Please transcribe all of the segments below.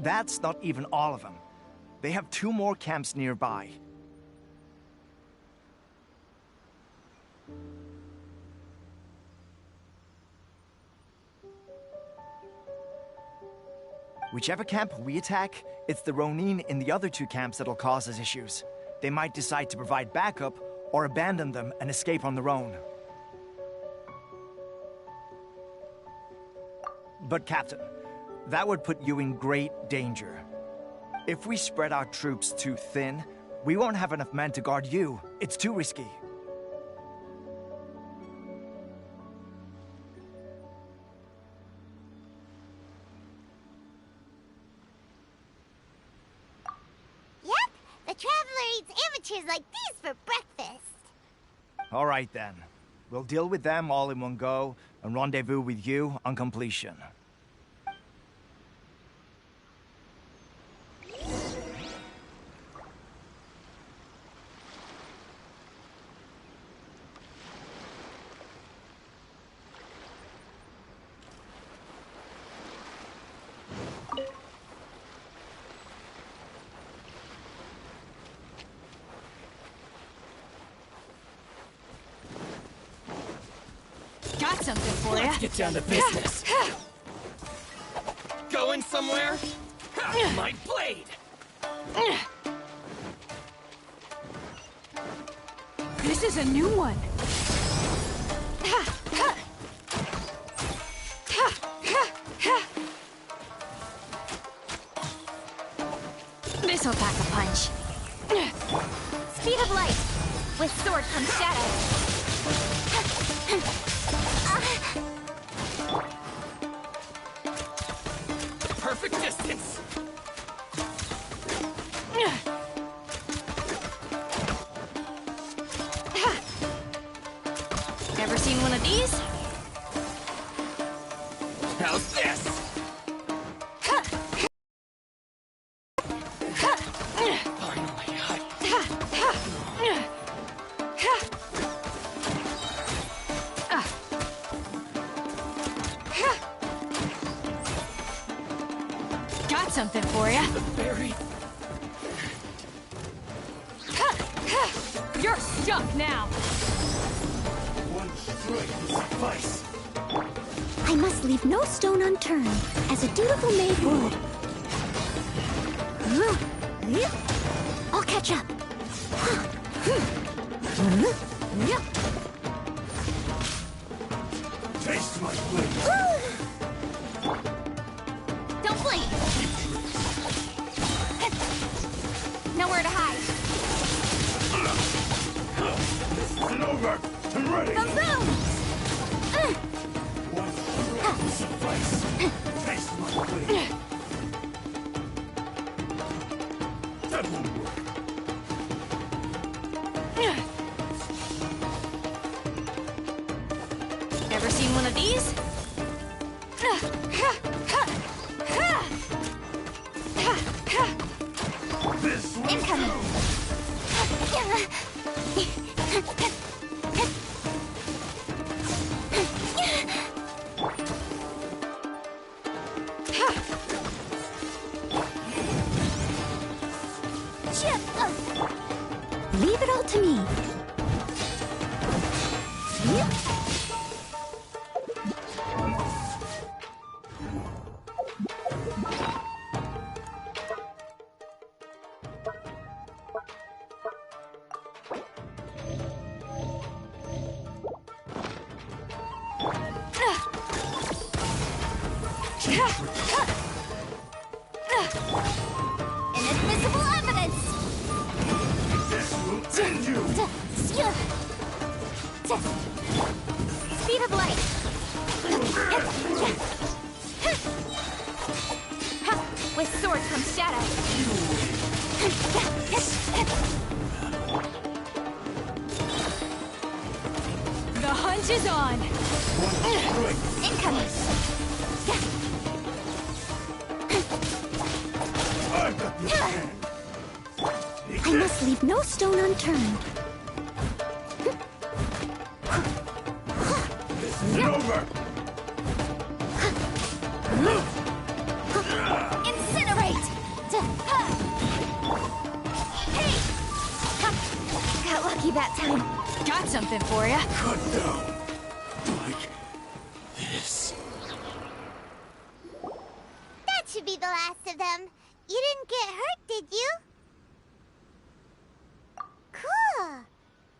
That's not even all of them. They have 2 more camps nearby. Whichever camp we attack, it's the Ronin in the other 2 camps that'll cause us issues. They might decide to provide backup, or abandon them and escape on their own. But Captain, that would put you in great danger. If we spread our troops too thin, we won't have enough men to guard you. It's too risky. The Traveler eats amateurs like these for breakfast. All right, then. We'll deal with them all in one go, and rendezvous with you on completion. Got something for ya. Let's get down to business. Going somewhere? My blade! This is a new one. This'll pack a punch. Speed of light. With sword comes shadow. Perfect distance! Ever seen one of these? How's this? Finally, Got something for ya. the berry. You're stuck now. One strike will suffice. I must leave no stone unturned, as a dutiful maid would. I'll catch up. Taste my blade. Don't blink! Nowhere to hide. This isn't over. I'm ready. Boom! One strike will suffice. Taste my blade. That won't work. Ever seen one of these? This one. Incoming! Leave it all to me. Inadmissible evidence! This will end you. Speed of light! With sword comes shadow. The hunt is on. Incoming! I've got your hand. I must leave no stone unturned. This isn't over. Incinerate! me that time. Got something for ya. Cut down. Like this. That should be the last of them. You didn't get hurt, did you? Cool.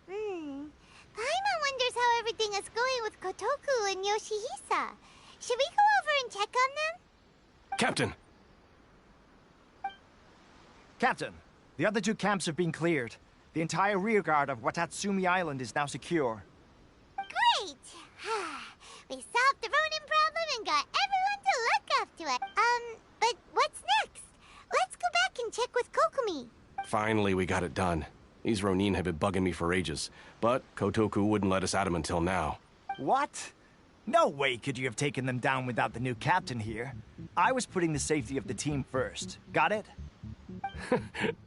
Paimon wonders how everything is going with Kotoku and Yoshihisa. Should we go over and check on them? Captain! Captain, the other two camps have been cleared. The entire rearguard of Watatsumi Island is now secure. Great! We solved the Ronin problem and got everyone to look up to it. But what's next? Let's go back and check with Kokumi. Finally, we got it done. These Ronin have been bugging me for ages, but Kotoku wouldn't let us at them until now. What? No way could you have taken them down without the new captain here. I was putting the safety of the team first. Got it?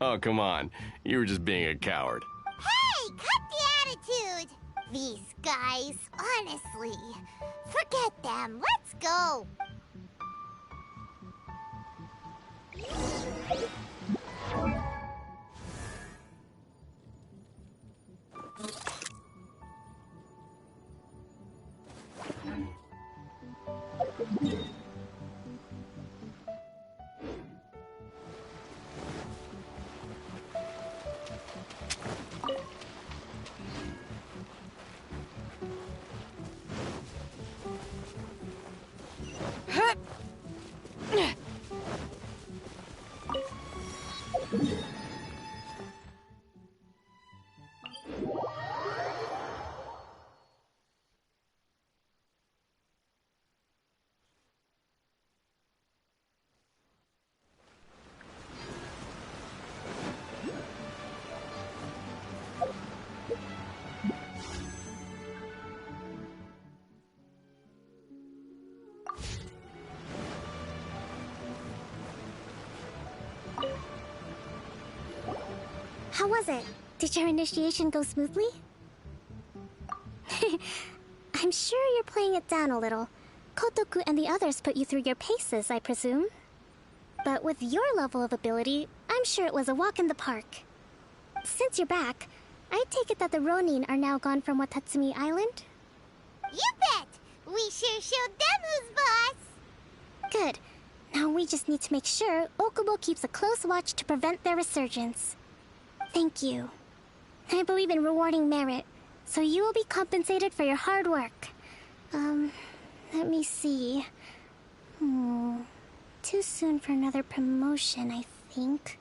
Oh, come on. You were just being a coward. Hey, cut the attitude! These guys, honestly. Forget them. Let's go. How was it? Did your initiation go smoothly? I'm sure you're playing it down a little. Kotoku and the others put you through your paces, I presume. But with your level of ability, I'm sure it was a walk in the park. Since you're back, I take it that the Ronin are now gone from Watatsumi Island? You bet! We sure showed them who's boss! Good. Now we just need to make sure Okubo keeps a close watch to prevent their resurgence. Thank you. I believe in rewarding merit, so you will be compensated for your hard work. Let me see. Too soon for another promotion, I think.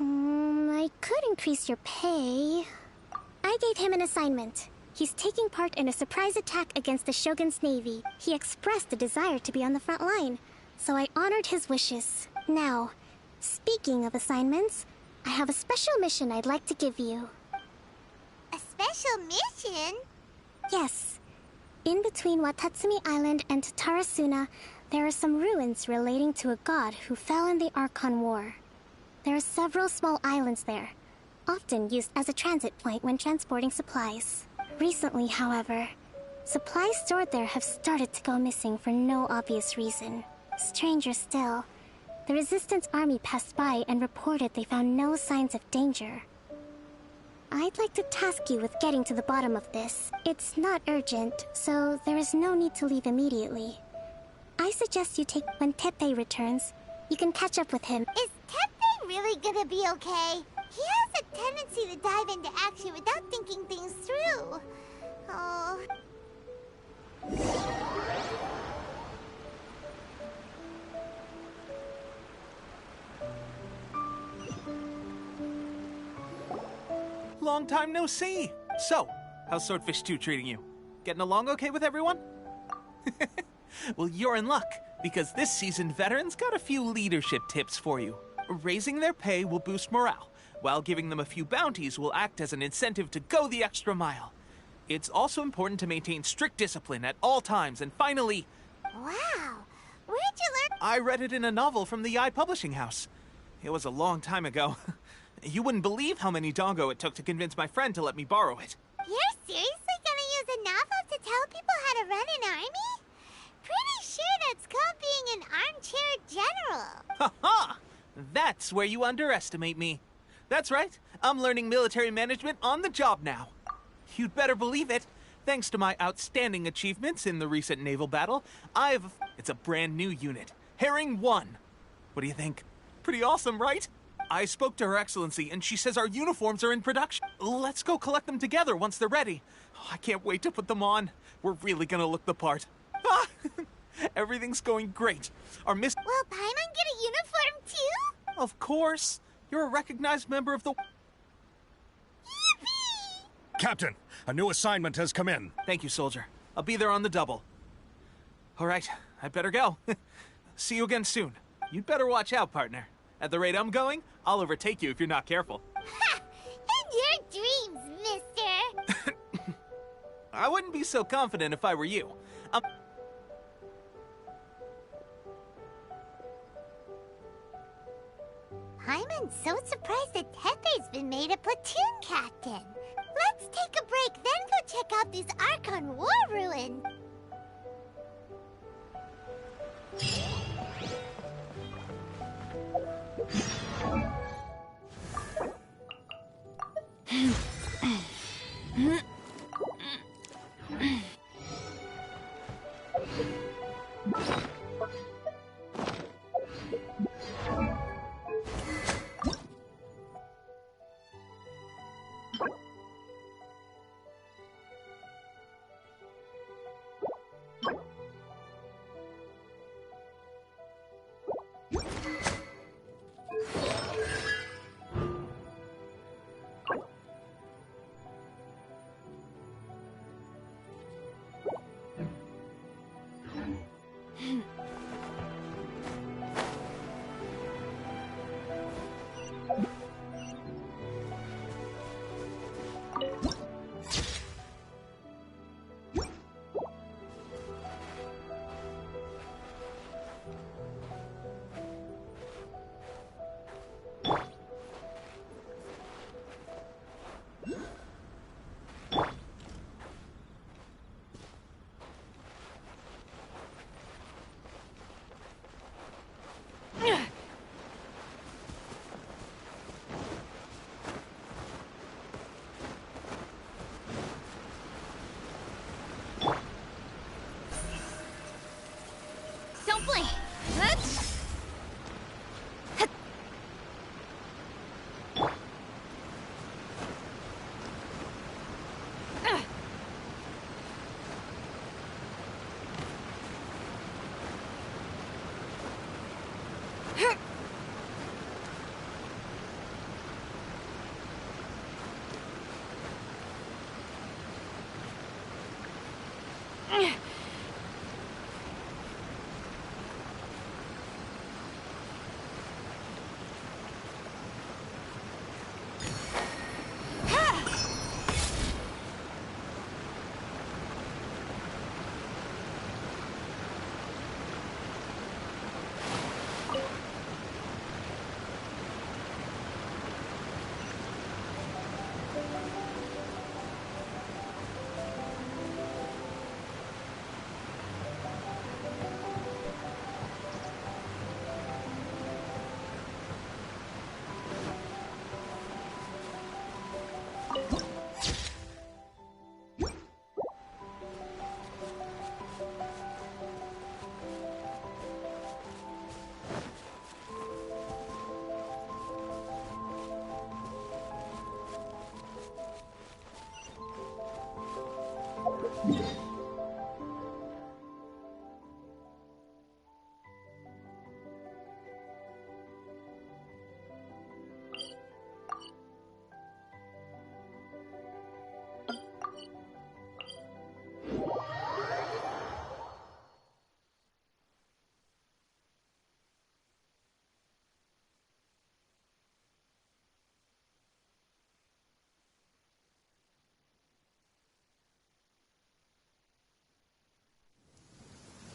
I could increase your pay. I gave him an assignment. He's taking part in a surprise attack against the Shogun's navy. He expressed a desire to be on the front line, so I honored his wishes. Now, speaking of assignments, I have a special mission I'd like to give you. A special mission? Yes. In between Watatsumi Island and Tatarasuna, there are some ruins relating to a god who fell in the Archon War. There are several small islands there, often used as a transit point when transporting supplies. Recently, however, supplies stored there have started to go missing for no obvious reason. Stranger still, the Resistance army passed by and reported they found no signs of danger. I'd like to task you with getting to the bottom of this. It's not urgent, so there is no need to leave immediately. I suggest you take when Teppei returns. You can catch up with him. Is Teppei really gonna be okay? He has a tendency to dive into action without thinking things through. Oh. Long time no see. So, how's Swordfish 2 treating you? Getting along okay with everyone? Well, you're in luck, because this seasoned veterans got a few leadership tips for you. Raising their pay will boost morale, while giving them a few bounties will act as an incentive to go the extra mile. It's also important to maintain strict discipline at all times, and finally... Wow! Where'd you learn? I read it in a novel from the Yae Publishing House. It was a long time ago. You wouldn't believe how many dongo it took to convince my friend to let me borrow it. You're seriously gonna use a novel to tell people how to run an army? Pretty sure that's called being an armchair general. Ha ha! That's where you underestimate me. That's right. I'm learning military management on the job now. You'd better believe it. Thanks to my outstanding achievements in the recent naval battle, it's a brand new unit. Herring 1. What do you think? Pretty awesome, right? I spoke to Her Excellency, and she says our uniforms are in production. Let's go collect them together once they're ready. Oh, I can't wait to put them on. We're really gonna look the part. Ah, everything's going great. Our miss... Will Paimon get a uniform too? Of course. You're a recognized member of the... Yippee! Captain, a new assignment has come in. Thank you, soldier. I'll be there on the double. All right, I better go. See you again soon. You'd better watch out, partner. At the rate I'm going, I'll overtake you if you're not careful. Ha! In your dreams, mister! I wouldn't be so confident if I were you. Paimon's so surprised that Tepe's been made a platoon captain. Let's take a break, then go check out these Archon War ruins. Don't blink. Let's...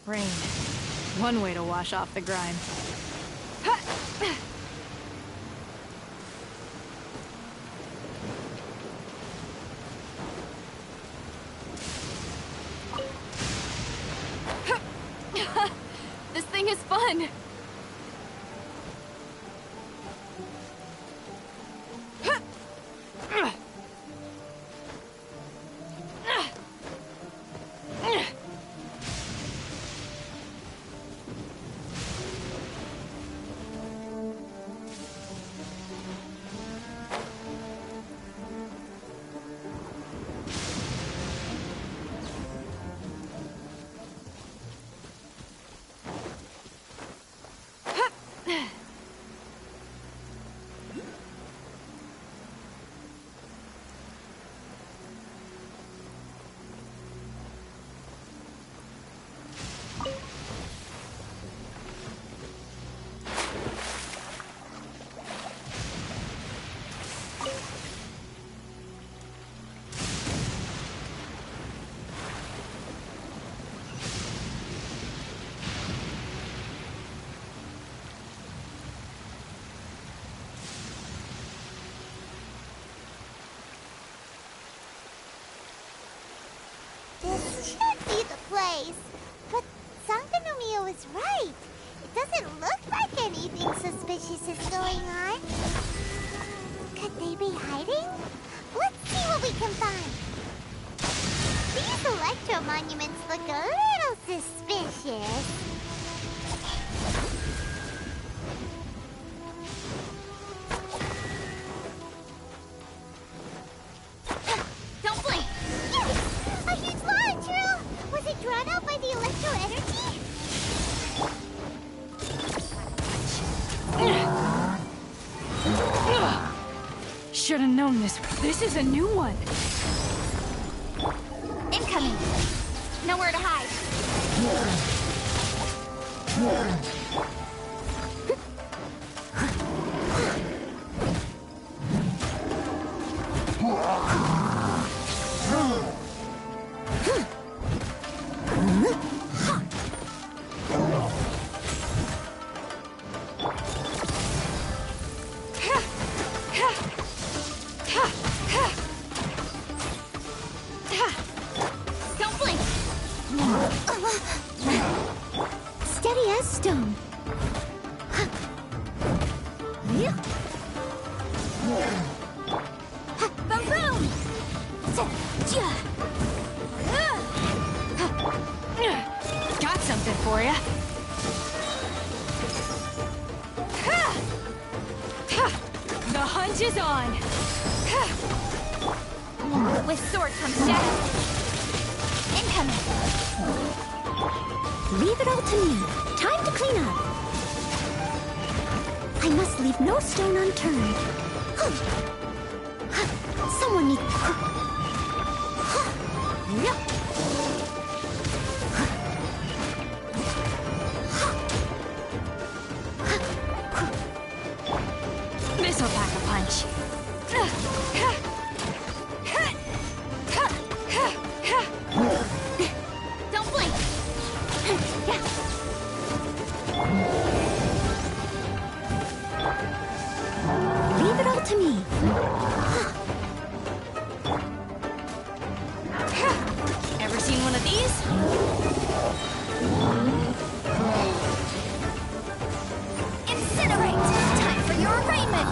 Rain. One way to wash off the grime. This thing is fun! should be the place. But Sankanomiya was right. It doesn't look like anything suspicious is going on. Could they be hiding? Let's see what we can find. These electro monuments look a little suspicious. Don't blink! Yes! A huge launch, True! Was it drawn out by the electro energy? Should have known this. This is a new one. Incoming! Nowhere to hide. Don't blink! Steady as stone. Boom boom! Got something for ya. The hunt is on. With sword comes death. Incoming! Leave it all to me. Time to clean up. I must leave no stone unturned. Someone needs... This'll pack a punch. Don't blink! Leave it all to me. Ever seen one of these? Incinerate! Time for your arraignment!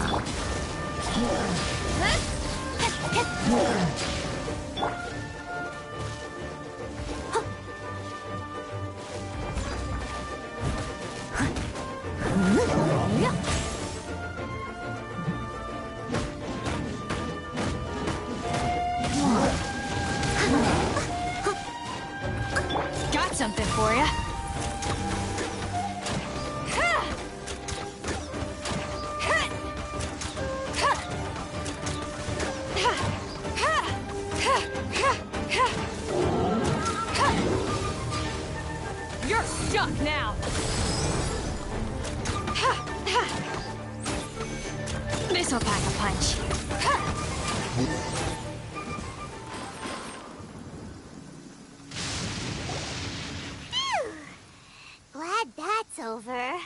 Got something for ya. You're stuck now. This'll pack a punch. Phew! Glad that's over.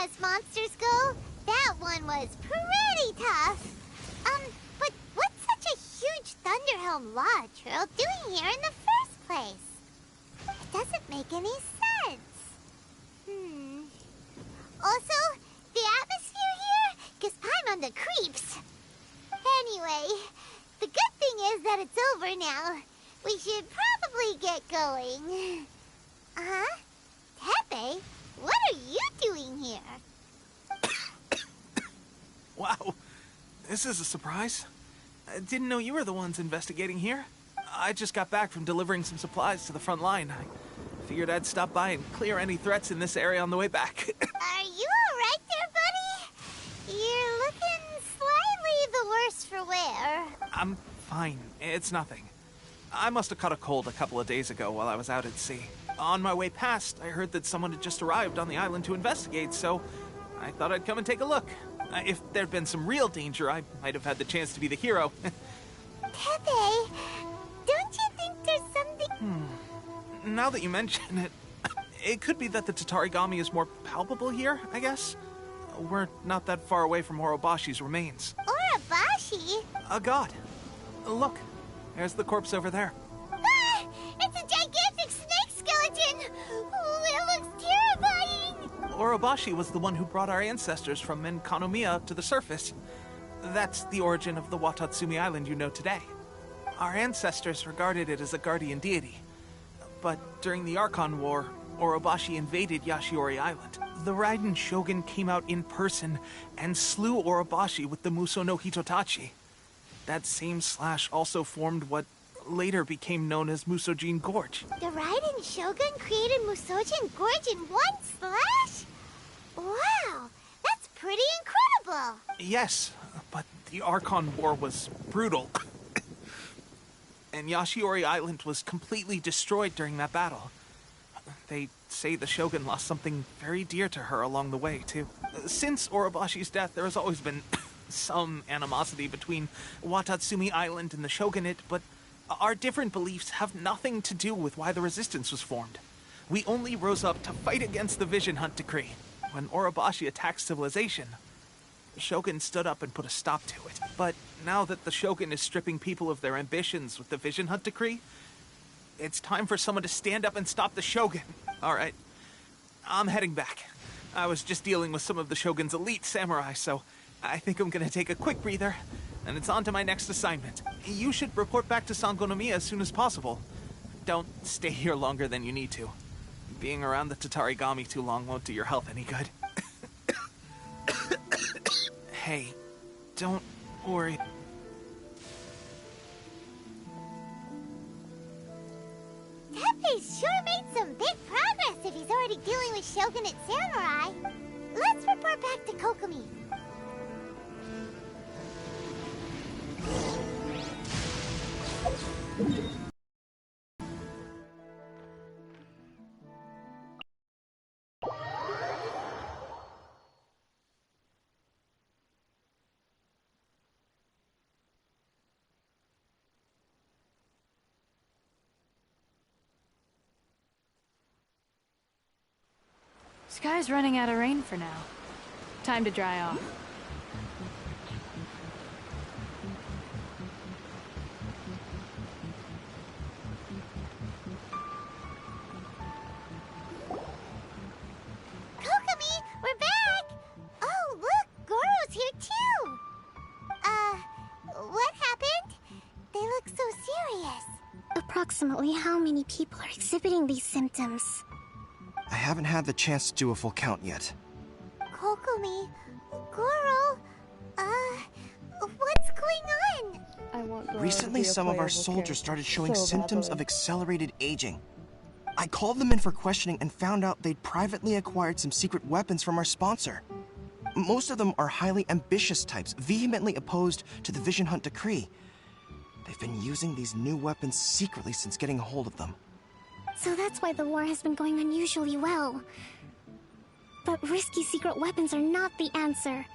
As monsters go, that one was pretty tough. But what's such a huge Thunderhelm Lodge Trill doing here in the first place? It doesn't make any sense. Also, the atmosphere here gives Paimon on the creeps. Anyway, the good thing is that it's over now. We should probably get going. Uh-huh. Tepe, what are you doing here? Wow, this is a surprise. I didn't know you were the ones investigating here. I just got back from delivering some supplies to the front line. I figured I'd stop by and clear any threats in this area on the way back. Are you alright there, buddy? You're looking slightly the worse for wear. I'm fine. It's nothing. I must have caught a cold a couple of days ago while I was out at sea. On my way past, I heard that someone had just arrived on the island to investigate, so I thought I'd come and take a look. If there'd been some real danger, I might have had the chance to be the hero. Tepe, don't you think there's something... Now that you mention it, it could be that the Tatarigami is more palpable here, I guess. We're not that far away from Horobashi's remains. Urabashi? A god. Look, there's the corpse over there. Ah! It's Orobashi was the one who brought our ancestors from Enkanomiya to the surface. That's the origin of the Watatsumi Island you know today. Our ancestors regarded it as a guardian deity. But during the Archon War, Orobashi invaded Yashiori Island. The Raiden Shogun came out in person and slew Orobashi with the Muso no Hitotachi. That same slash also formed what later became known as Musojin Gorge. The Raiden Shogun created Musojin Gorge in one slash? Wow, that's pretty incredible! Yes, but the Archon War was brutal. And Yashiori Island was completely destroyed during that battle. They say the Shogun lost something very dear to her along the way, too. Since Orobashi's death, there has always been some animosity between Watatsumi Island and the Shogunate, but our different beliefs have nothing to do with why the resistance was formed. We only rose up to fight against the Vision Hunt Decree. When Orobashi attacked civilization, the Shogun stood up and put a stop to it. But now that the Shogun is stripping people of their ambitions with the Vision Hunt Decree, it's time for someone to stand up and stop the Shogun. All right, I'm heading back. I was just dealing with some of the Shogun's elite samurai, so I think I'm gonna take a quick breather, and it's on to my next assignment. You should report back to Sangonomiya as soon as possible. Don't stay here longer than you need to. Being around the Tatarigami too long won't do your health any good. Hey, don't worry. Teppei's sure made some big progress if he's already dealing with Shogunate samurai. Let's report back to Kokomi. Sky's running out of rain for now. Time to dry off. Kokomi, we're back! Oh, look, Goro's here too! What happened? They look so serious. Approximately how many people are exhibiting these symptoms? I haven't had the chance to do a full count yet. Kokomi, Goro, what's going on? Recently, some of our soldiers started showing symptoms of accelerated aging. I called them in for questioning and found out they'd privately acquired some secret weapons from our sponsor. Most of them are highly ambitious types, vehemently opposed to the Vision Hunt Decree. They've been using these new weapons secretly since getting a hold of them. So that's why the war has been going unusually well. But risky secret weapons are not the answer.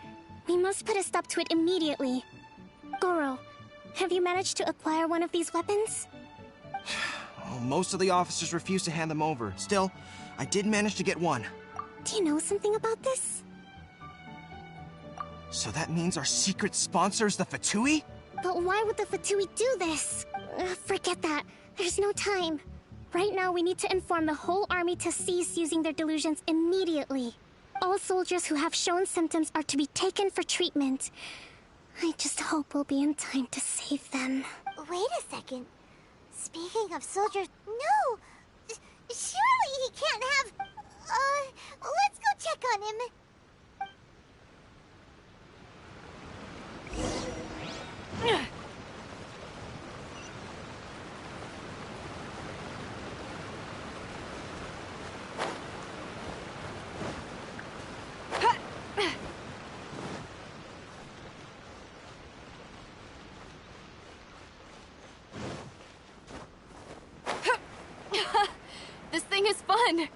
We must put a stop to it immediately. Goro, have you managed to acquire one of these weapons? Well, most of the officers refuse to hand them over. Still, I did manage to get one. Do you know something about this? So that means our secret sponsor is the Fatui? But why would the Fatui do this? Forget that. There's no time. Right now, we need to inform the whole army to cease using their delusions immediately. All soldiers who have shown symptoms are to be taken for treatment. I just hope we'll be in time to save them. Wait a second. Speaking of soldiers, no! Surely he can't have... let's go check on him. This thing is fun!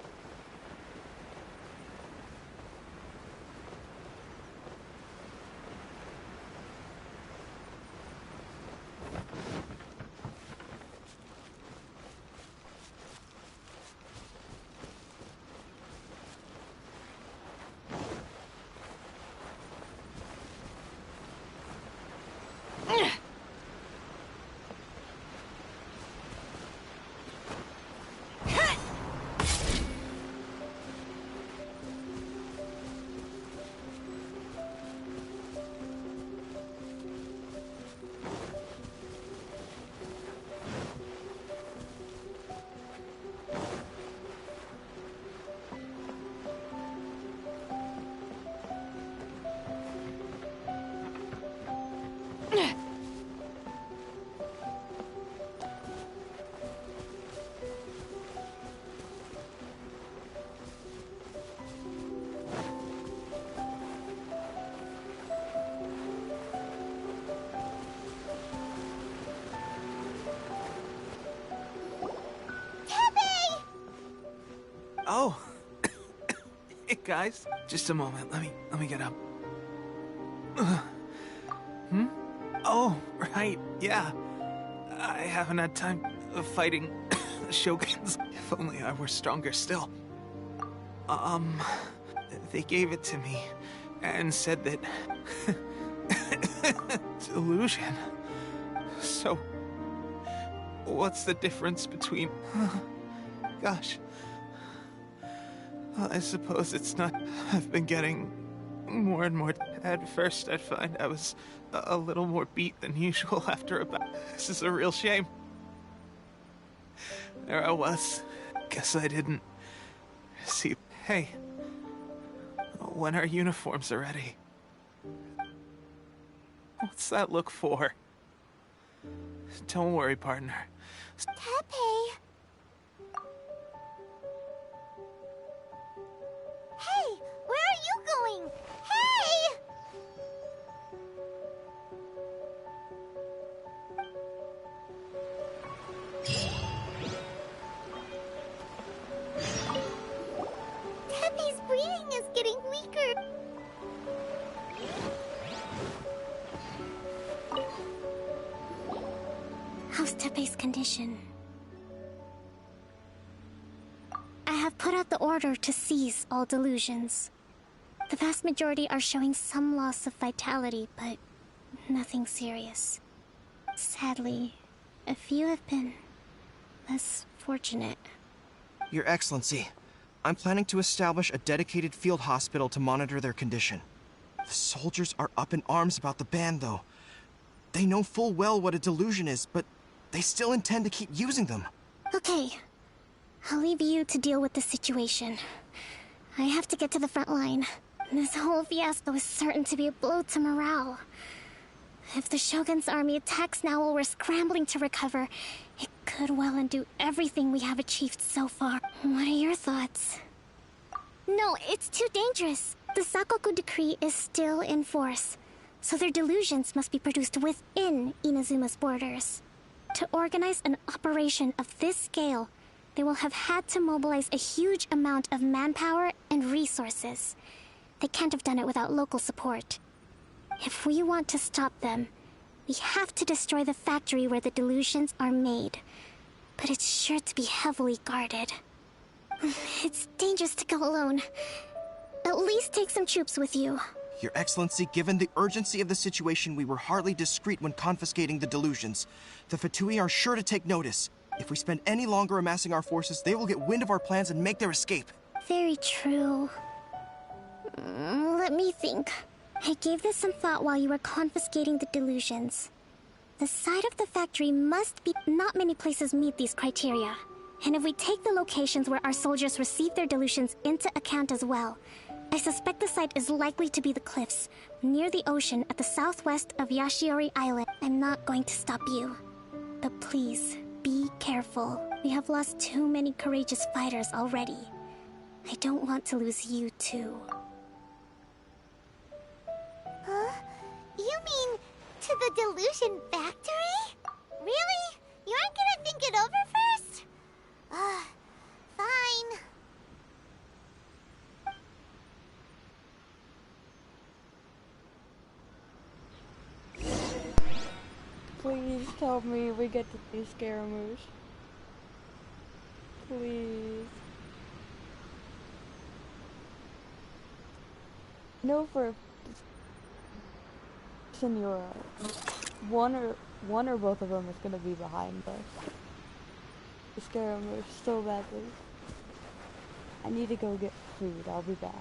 Oh. Hey, guys. Just a moment. Let me get up. Oh, right. Yeah. I haven't had time of fighting the Shoguns. If only I were stronger still. They gave it to me and said that delusion. So what's the difference between gosh. Well, I suppose it's not. I've been getting more and more. At first, I'd find I was a little more beat than usual after a battle. This is a real shame. There I was. Guess I didn't see. Hey, when our uniforms are ready. What's that look for? Don't worry, partner. Tepe! Hey, where are you going? Hey! Tepe's breathing is getting weaker. How's Tepe's condition? I have put out the order to seize all delusions. The vast majority are showing some loss of vitality, but nothing serious. Sadly, a few have been less fortunate. Your Excellency, I'm planning to establish a dedicated field hospital to monitor their condition. The soldiers are up in arms about the ban, though. They know full well what a delusion is, but they still intend to keep using them. Okay, I'll leave you to deal with the situation. I have to get to the front line. This whole fiasco is certain to be a blow to morale. If the Shogun's army attacks now while we're scrambling to recover, it could well undo everything we have achieved so far. What are your thoughts? No, it's too dangerous. The Sakoku decree is still in force, so their delusions must be produced within Inazuma's borders. To organize an operation of this scale, they will have had to mobilize a huge amount of manpower and resources. They can't have done it without local support. If we want to stop them, we have to destroy the factory where the delusions are made. But it's sure to be heavily guarded. It's dangerous to go alone. At least take some troops with you. Your Excellency, given the urgency of the situation, we were hardly discreet when confiscating the delusions. The Fatui are sure to take notice. If we spend any longer amassing our forces, they will get wind of our plans and make their escape. Very true. Let me think. I gave this some thought while you were confiscating the delusions. The side of the factory must be... Not many places meet these criteria. And if we take the locations where our soldiers receive their delusions into account as well, I suspect the site is likely to be the cliffs, near the ocean at the southwest of Yashiori Island. I'm not going to stop you. But please, be careful. We have lost too many courageous fighters already. I don't want to lose you too. Huh? You mean to the delusion factory? Really? You aren't gonna think it over first? Fine. Please tell me we get to see Scaramouche. Please. No, for Senora, one or both of them is gonna be behind us. The Scaramouche so badly. I need to go get food. I'll be back.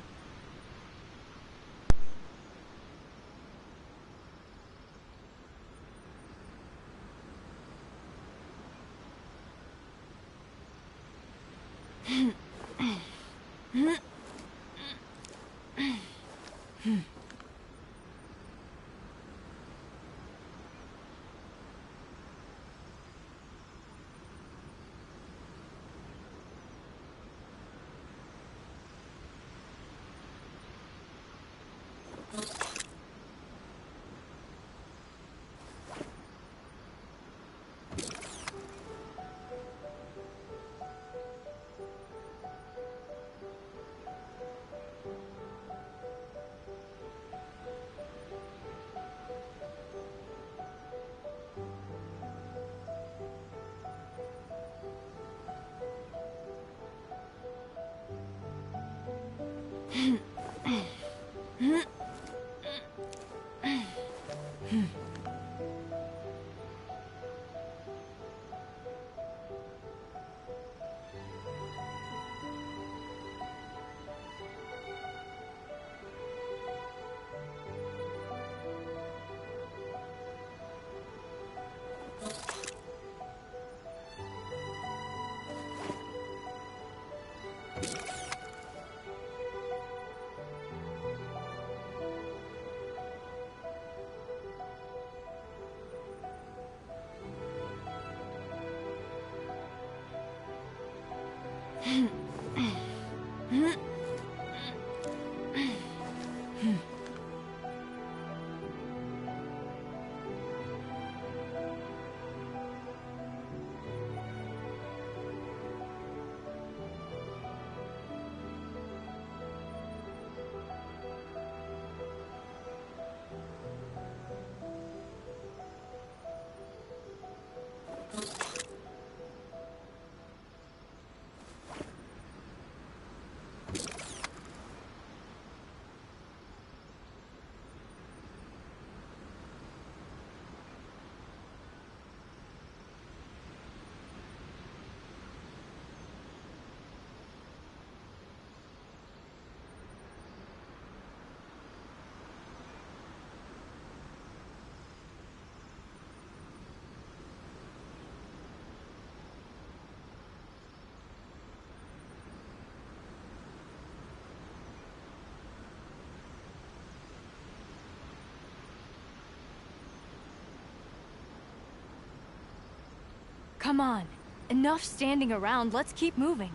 Come on. Enough standing around. Let's keep moving.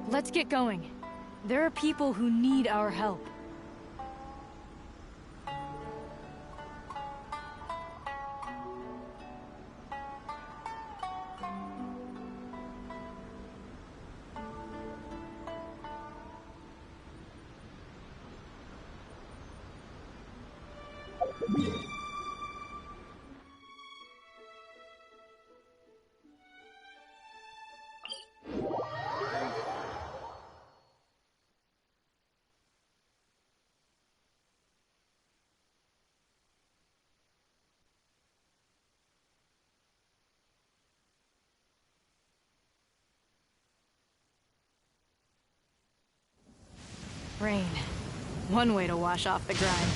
Let's get going. There are people who need our help. Rain. One way to wash off the grime.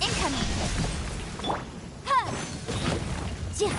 Incoming! Ha! Yeah.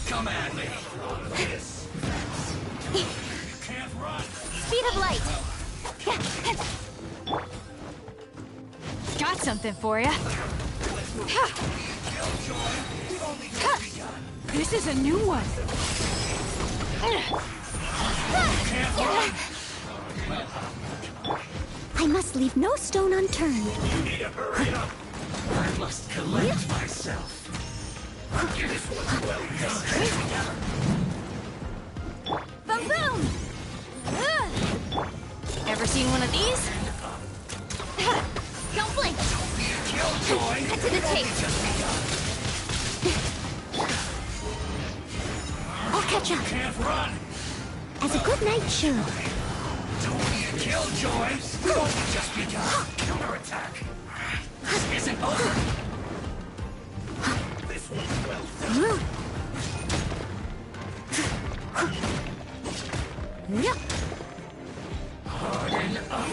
Come at me. Can't run. Speed of light! Got something for ya. This is a new one. I must leave no stone unturned. You need to hurry up. I must collect myself. This one's well done. Boom boom! Ever seen one of these? Don't blink! Killjoy. Cut to the chase! I'll catch up. Can't run. As a good knight should. Don't be a killjoy. We've only just begun. Counterattack. This isn't over. This one's well done. Harden up.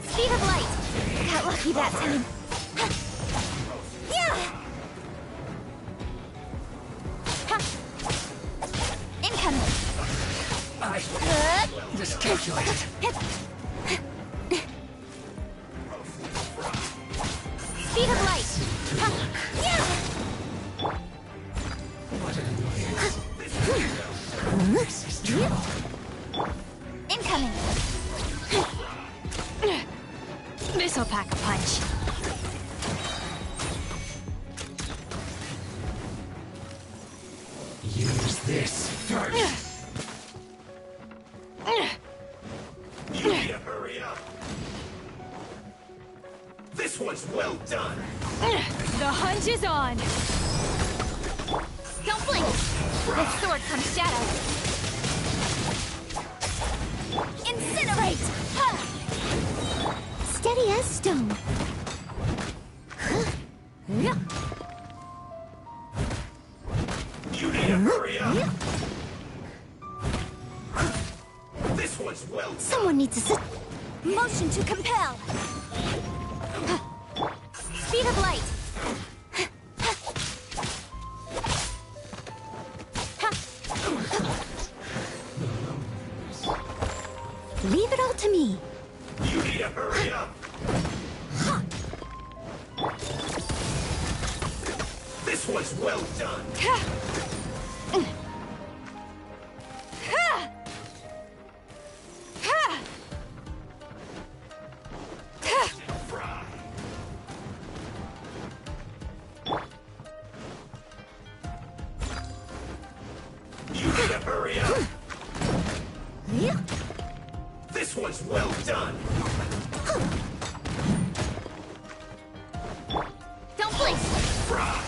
Speed of light! Got lucky that time. Incoming! Just calculate. Speed of light! What an annoyance. This is trouble. Incoming! This'll pack a punch. Use this first. You need to hurry up. This one's well done. The hunt is on. Don't blink! This sword comes shadow. pretty as stone. You need to hurry up. This one's well done. Someone needs to sit. Motion to compel. Speed of light. Leave it all to me. You need to hurry up. This one's well done. You need to hurry up. This one's well done. Don't blink. Fry.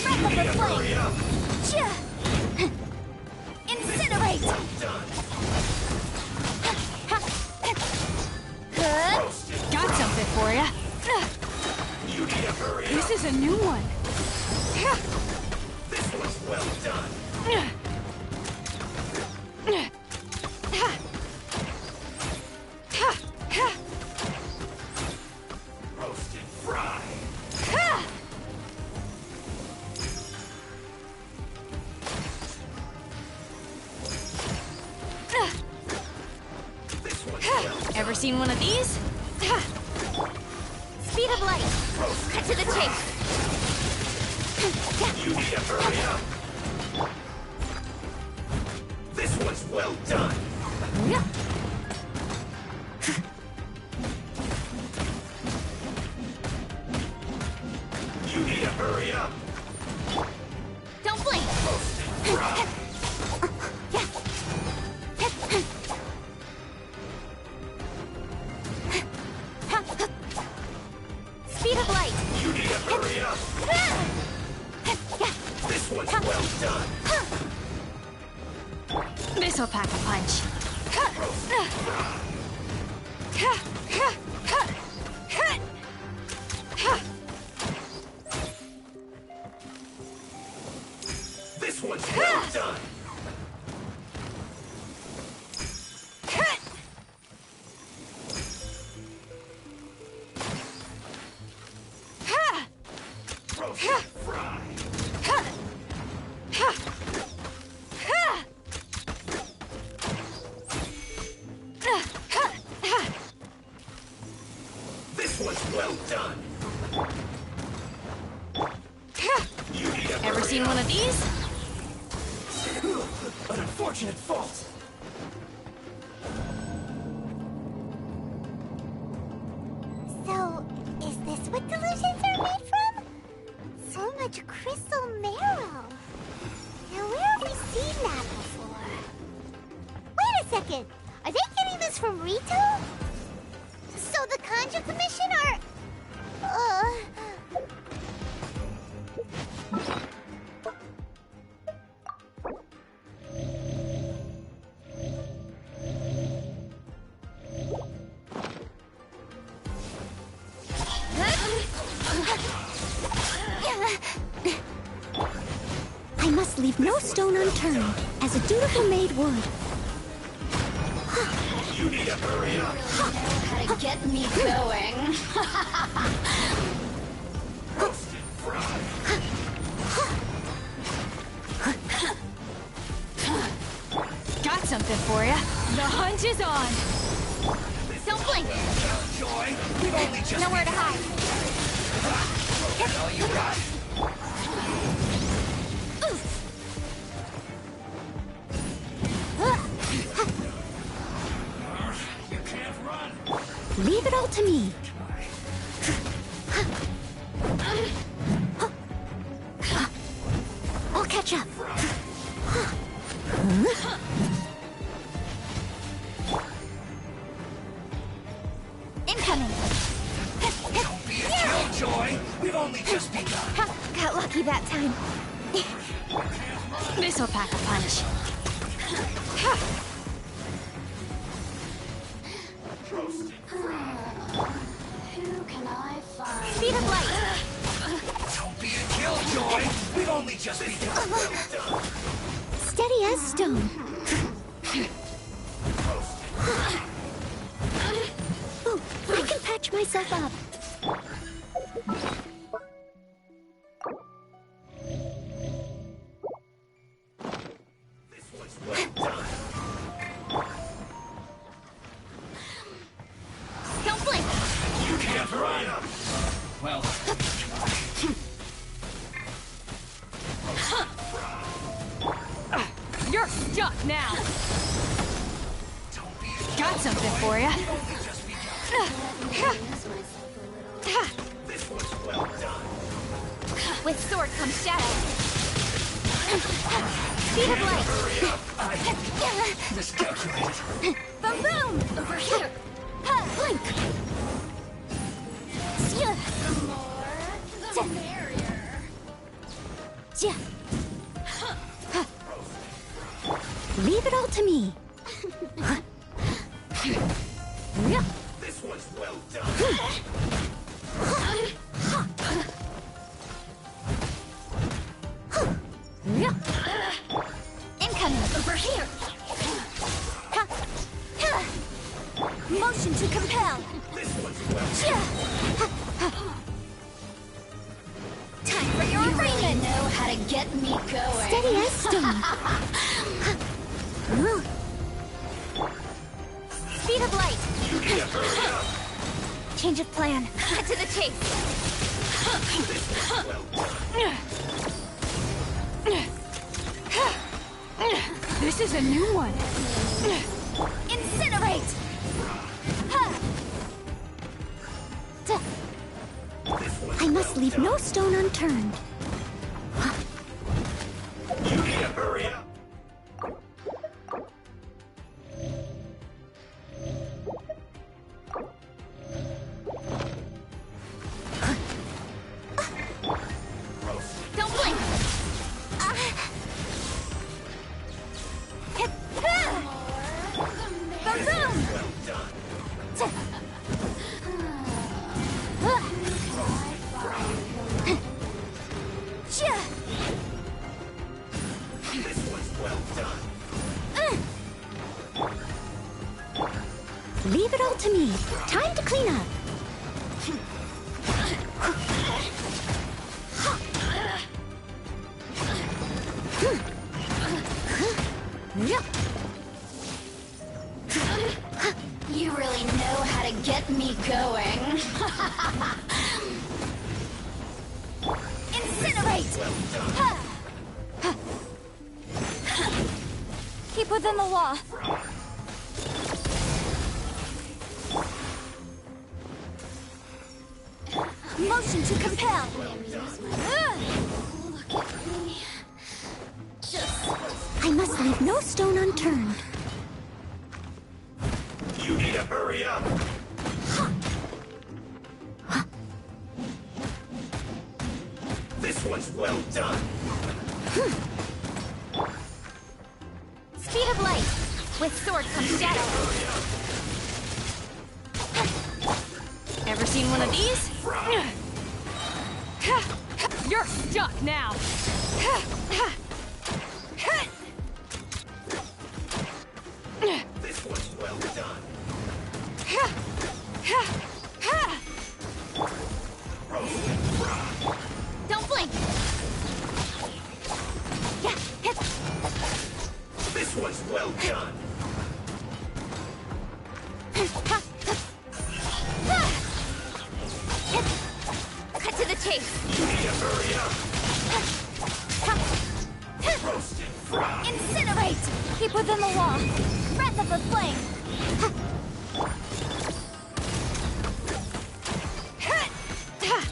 Wrap up the flame. Incinerate. Done. Got something for ya. You need to hurry up. This is a new one. This one's well done. Roasted fry. This one's well done. Ever seen one of these? Speed of light. Cut to the chase. You need to hurry up. This one's well done. You need to hurry up. Don't blink. Fry. Speed of light. You need to hurry up. This one's well done. This'll pack a punch. This one's well done. Roasted fry. This one's well done. You need to Ever hurry seen up. one of these? An unfortunate fault. So, is this what delusions are made from? So much crystal marrow. Now, where have we seen that before? Wait a second. Are they getting this from Rito? So the Kanji Commission are... I must leave no stone unturned, as a dutiful maid would. You need to hurry up. Get me going. Roasted fry. Got something for ya. The hunt is on. Don't blink. Joy, we've only just Nowhere to hide. all you got. You can't run. Leave it all to me. I'll catch up. Incoming. Don't be a killjoy. We've only just begun. Got lucky that time. This'll pack a punch. Roasted fry. stone. Oh, I can patch myself up. Don't blink! You can't run! Well, You're stuck now! Got something for ya! this was well done. With sword comes shadow. Speed of light! Miscalculated. Boom boom! Over here! Blink! Yeah. The merrier. Yeah. Leave it all to me. This was well done. Incoming! Over here! Motion to compel! This was well done. Time for your arraignment! You know how to get me going! Steady as stone. Speed of light! Change of plan. Cut to the chase! This is a new one! Incinerate! I must leave no stone unturned. You need to hurry up. Don't blink! Boom boom! This was well done. Leave it all to me. Time to clean up. You really know how to get me going. Incinerate! Keep within the law. Motion to compel. Look at me. I must leave no stone unturned. You need to hurry up. This was well done. Speed of light. With sword comes shadow. Ever seen one of these? You're stuck now! This was well done. Don't blink! This was well done. Cut to the chase! You need to hurry up. Roasted fry. Incinerate! Keep within the law. Breath of the flame!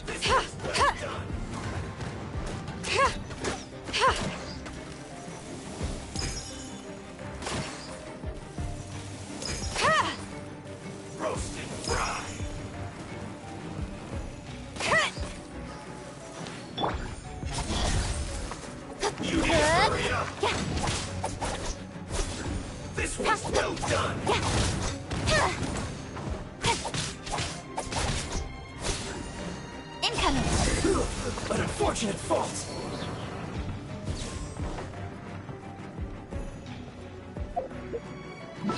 This was well done. Roasted fry. You need to hurry up. This was well done. Incoming! An unfortunate fault. Speed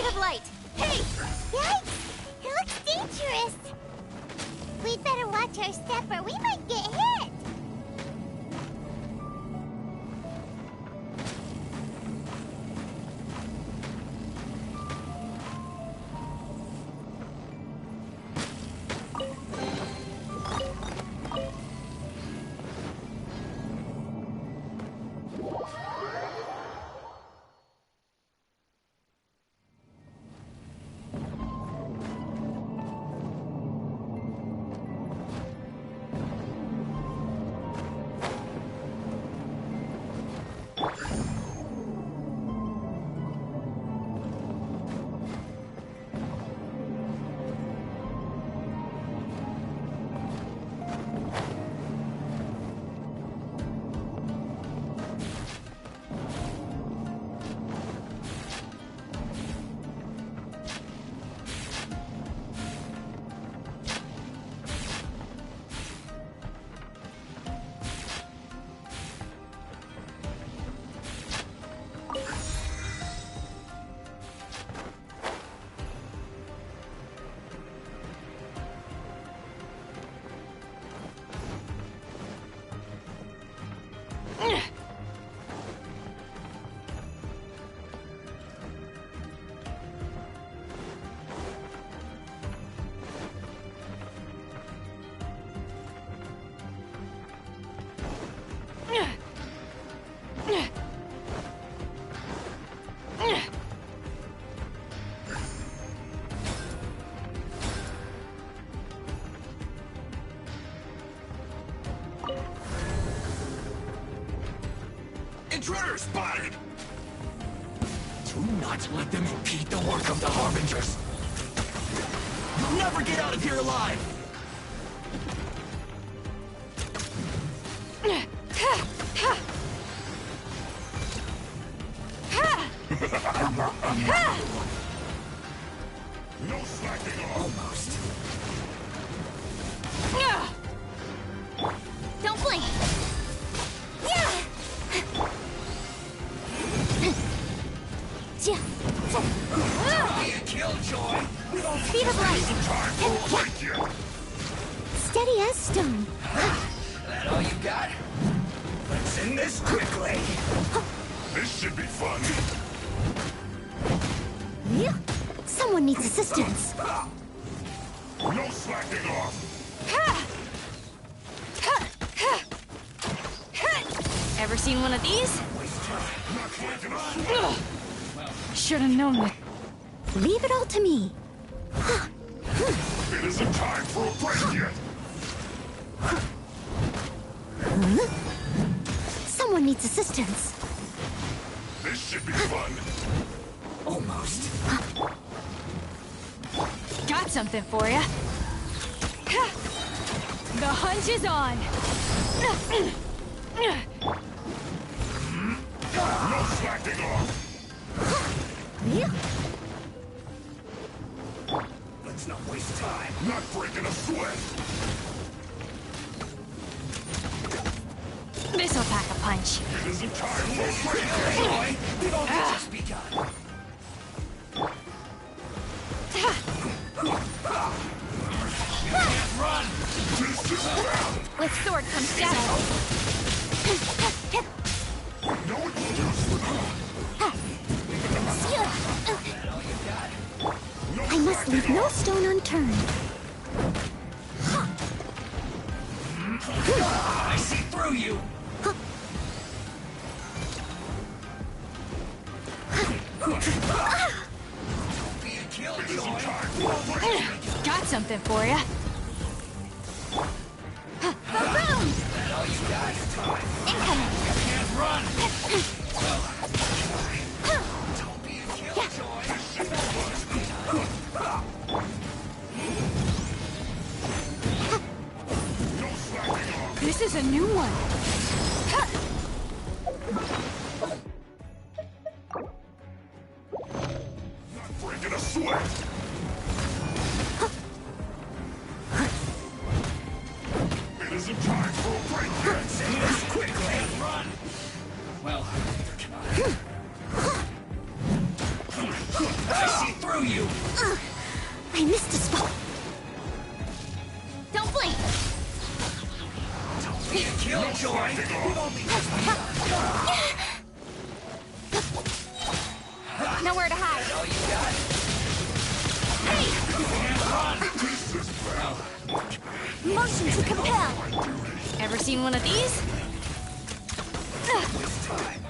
of light! Hey! Yikes! It looks dangerous! We'd better watch our step or we might get hit! Intruder spotted! Do not let them impede the work of the Harbingers! You'll never get out of here alive! No slacking off! Almost. Don't blink! Be a killjoy! Speed of light! Steady as stone. That all you got? Let's end this quickly! This should be fun! Someone needs assistance. No slacking off! Ever seen one of these? Not flanking a sweat! Should have known that. Leave it all to me. It isn't time for a break yet! Someone needs assistance. This should be fun! Almost. Got something for ya. The hunch is on. No slacking off! Let's not waste time. Not breaking a sweat. This'll pack a punch. It isn't time for a break yet, boy. We've only just begun. You can't run. This is well. With sword comes death. No excuse for that. I must leave no stone unturned. I see through you. Don't be a killjoy. Got something for ya. Boom! That all you got is time. Incoming! You can't run. Don't be a killjoy. No slacking off. This is a new one. Not breaking a sweat! It isn't time for a break yet! Say this quickly! Run! Well, neither can I see through you! I missed a spot. Don't blink! Don't be a killjoy! We've only just Nowhere to hide. all you got. Hey! Motion to compel. Ever seen one of these? This time.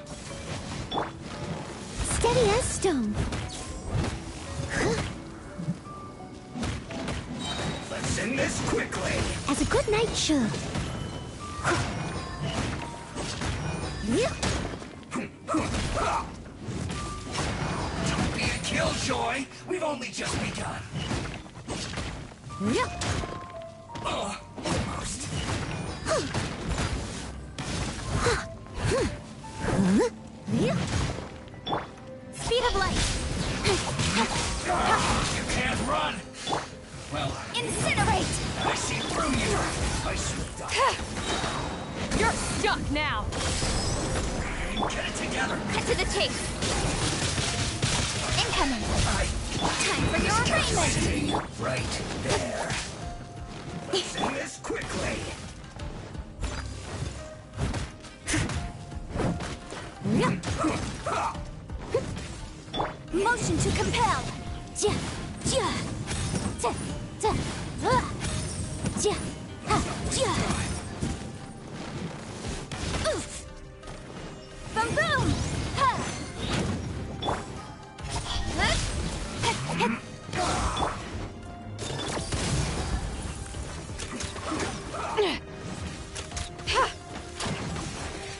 Steady as stone. Let's end this quickly! As a good knight should. Don't be a killjoy! We've only just begun. Almost. Speed of light. You can't run! Well, Incinerate! I see through you! I should have done. You're stuck now. Get it together! Cut to the chase. Incoming. Time for your arraignment. Stay right there. Let's end this quickly. Motion to compel. Ja, ja, ta, ta, ja, ha, ja. Oof. Boom, boom. Ha.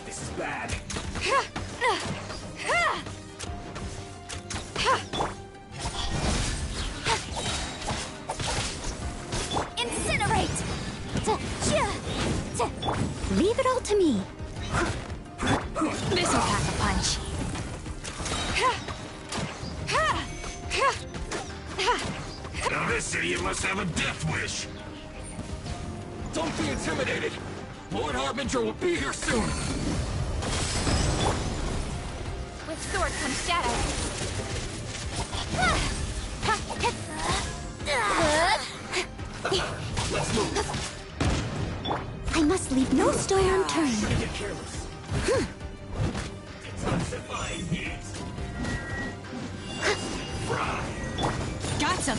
This is bad. Incinerate. Ta, ja, ta. Leave it all to me. This'll pack a punch. Now this idiot must have a death wish. Don't be intimidated. Lord Harbinger will be here soon. With sword comes shadow. Let's move. I must leave no stone unturned. Get careless. Intensifying heat. Fry. Got some.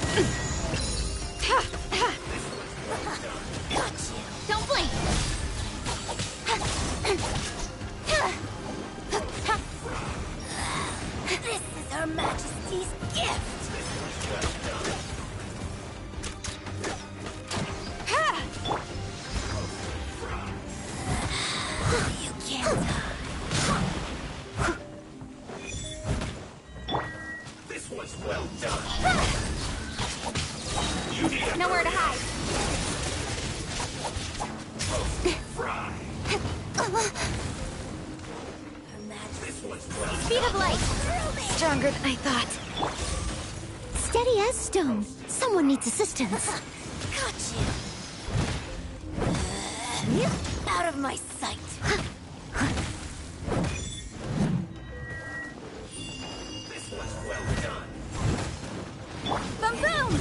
Got you. Don't blink. This is Her Majesty's gift. You can't die. This one's well done. You need a Nowhere to hide. fry. This one's well Speed of light. Stronger than I thought. Steady as stone. Someone needs assistance. Got you. Out of my sight. This one's well done. Boom, boom.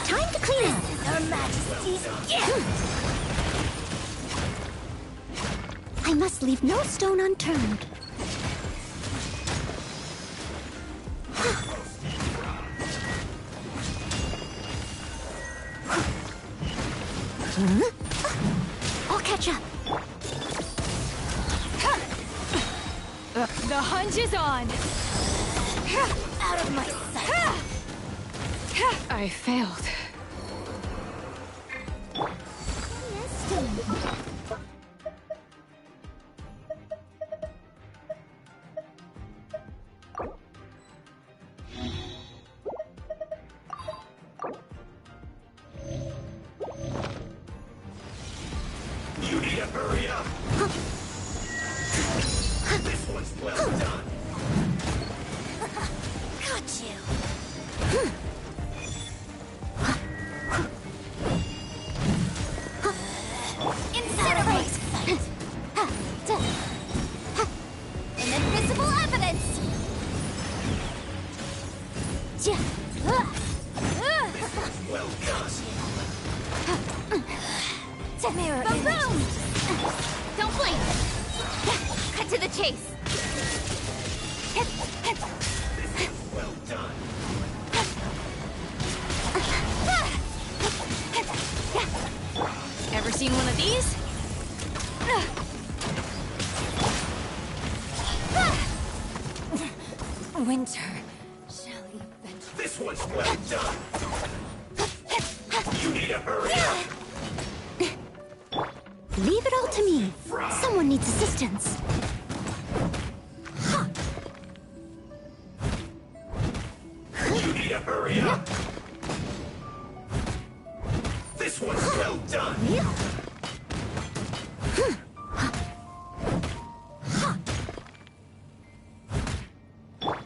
Time to clean up. This is Her Majesty's gift. I must leave no stone unturned. I'll catch up. The hunch is on. Out of my sight. I failed. hurry up. This one's well done. Got you. Incinerate! Inadmissible evidence! Well done. Mirror boom! Don't blink! Cut to the chase! Well done. Ever seen one of these? Winter shall eventually... This one's well done. You need to hurry up. Leave it all to me. Someone needs assistance. You need to hurry up. This one's well done.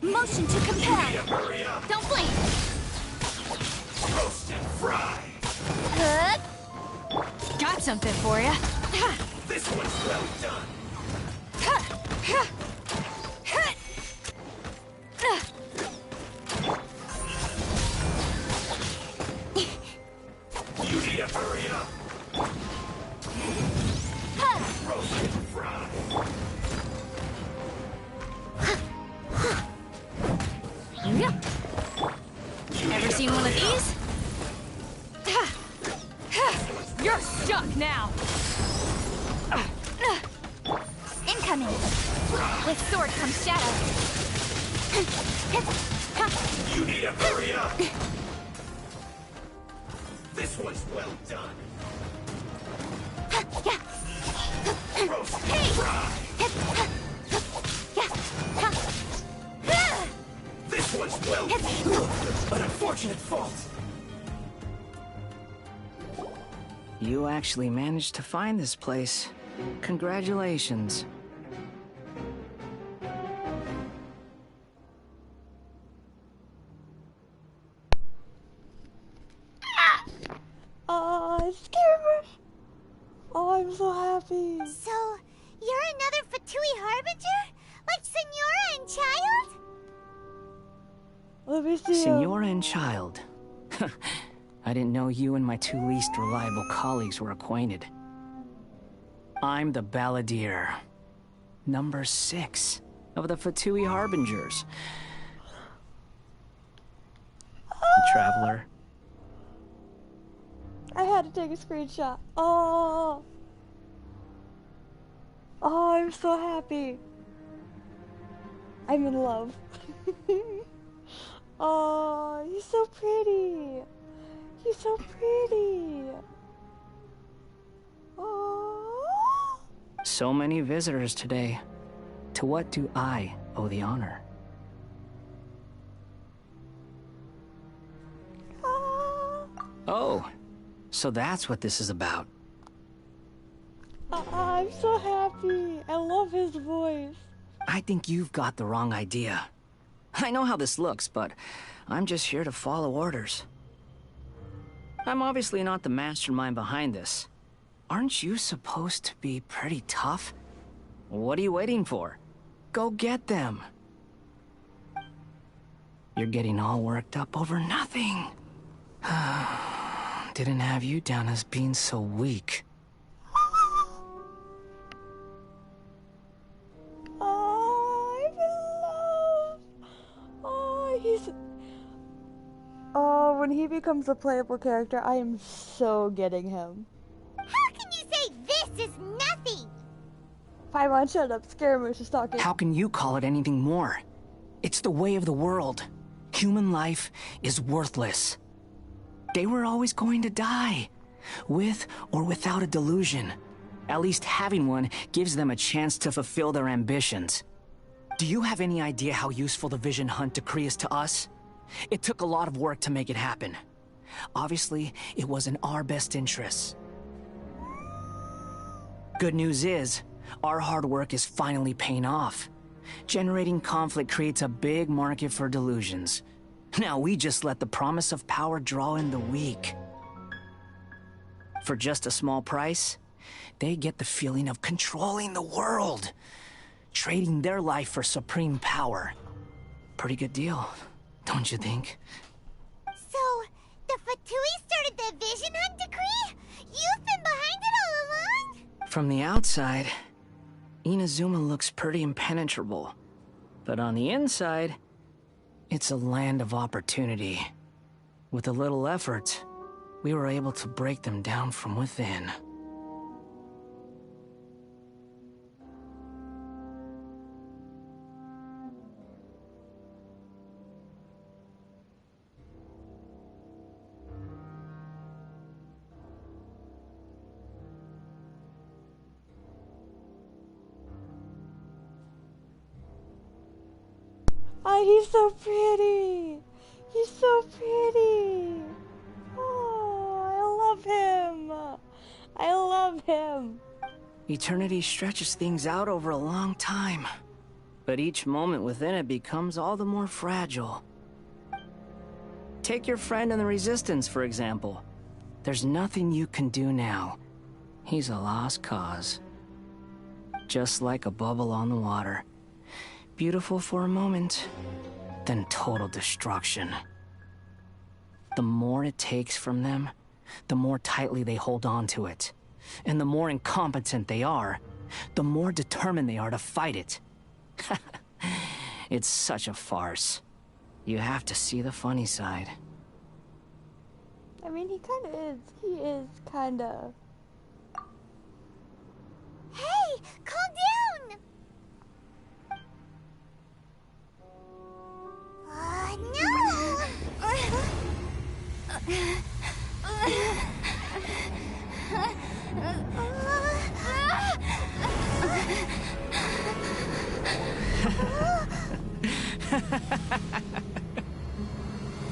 Motion to compel! Hurry up. Don't blink! Roast and fry. Got something for ya. This one's well done. You need to hurry up. Roast and fry. Ever seen one of these? You're stuck now. Incoming! With sword comes shadow. You need to hurry up. This one's well done. Roast and fry. This one's well done. An unfortunate fault. You actually managed to find this place. Congratulations. Oh, I'm scared. Oh, I'm so happy. So, you're another Fatui Harbinger? Like Senora and Child? Let me see. Senora and Child. I didn't know you and my two least reliable colleagues were acquainted. I'm the Balladeer. Number 6 of the Fatui Harbingers. Traveler. I had to take a screenshot. Oh. Oh, I'm so happy. I'm in love. Oh, he's so pretty. He's so pretty. Oh. So many visitors today. To what do I owe the honor? Oh, so that's what this is about. I'm so happy. I love his voice. I think you've got the wrong idea. I know how this looks, but I'm just here to follow orders. I'm obviously not the mastermind behind this. Aren't you supposed to be pretty tough? What are you waiting for? Go get them. You're getting all worked up over nothing. Didn't have you down as being so weak. Oh, I'm in love. Oh, he's... Oh, when he becomes a playable character, I am so getting him. How can you say this is nothing? Paimon, shut up. Scaramouche is talking. How can you call it anything more? It's the way of the world. Human life is worthless. They were always going to die, with or without a delusion. At least having one gives them a chance to fulfill their ambitions. Do you have any idea how useful the Vision Hunt decree is to us? It took a lot of work to make it happen. Obviously, it was in our best interests. Good news is, our hard work is finally paying off. Generating conflict creates a big market for delusions. Now we just let the promise of power draw in the weak. For just a small price, they get the feeling of controlling the world, trading their life for supreme power. Pretty good deal, don't you think? So, the Fatui started the Vision Hunt decree? You've been behind it all along? From the outside, Inazuma looks pretty impenetrable. But on the inside, it's a land of opportunity. With a little effort, we were able to break them down from within. Oh, he's so pretty. He's so pretty. Oh, I love him. I love him. Eternity stretches things out over a long time, but each moment within it becomes all the more fragile. Take your friend in the Resistance, for example. There's nothing you can do now. He's a lost cause. Just like a bubble on the water. Beautiful for a moment, then total destruction. The more it takes from them, the more tightly they hold on to it. And the more incompetent they are, the more determined they are to fight it. It's such a farce. You have to see the funny side. I mean, he kind of is. He is kind of. Hey, calm down! No!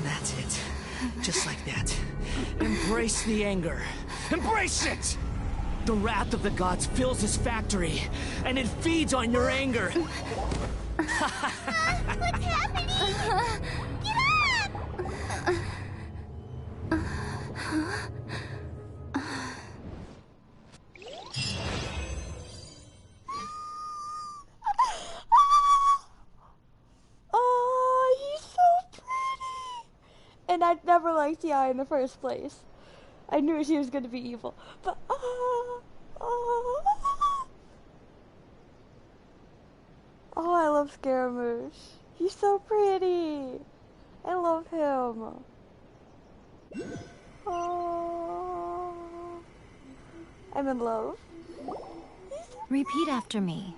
That's it. Just like that. Embrace the anger. Embrace it! The wrath of the gods fills this factory, and it feeds on your anger. What's happening? Get up! Oh, he's so pretty. And I never liked the eye in the first place. I knew she was going to be evil, but oh, I love Scaramouche. He's so pretty. I love him. Oh, I'm in love. Repeat after me.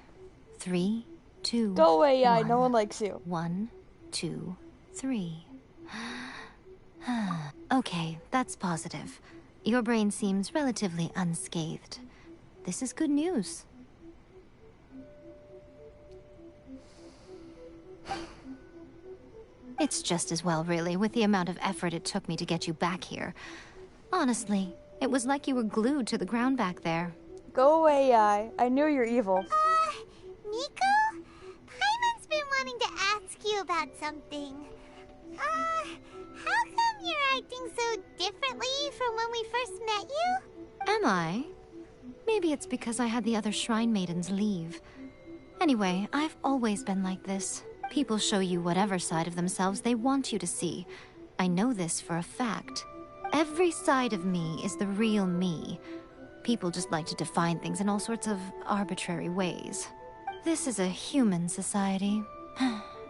3, 2. Go away, yeah. 1. No one likes you. 1, 2, 3. Okay, that's positive. Your brain seems relatively unscathed. This is good news. It's just as well, really, with the amount of effort it took me to get you back here. Honestly, it was like you were glued to the ground back there. Go away, I knew you're evil. Nico? Paimon's been wanting to ask you about something. How come you're acting so differently from when we first met you? Am I? Maybe it's because I had the other Shrine Maidens leave. Anyway, I've always been like this. People show you whatever side of themselves they want you to see. I know this for a fact. Every side of me is the real me. People just like to define things in all sorts of arbitrary ways. This is a human society.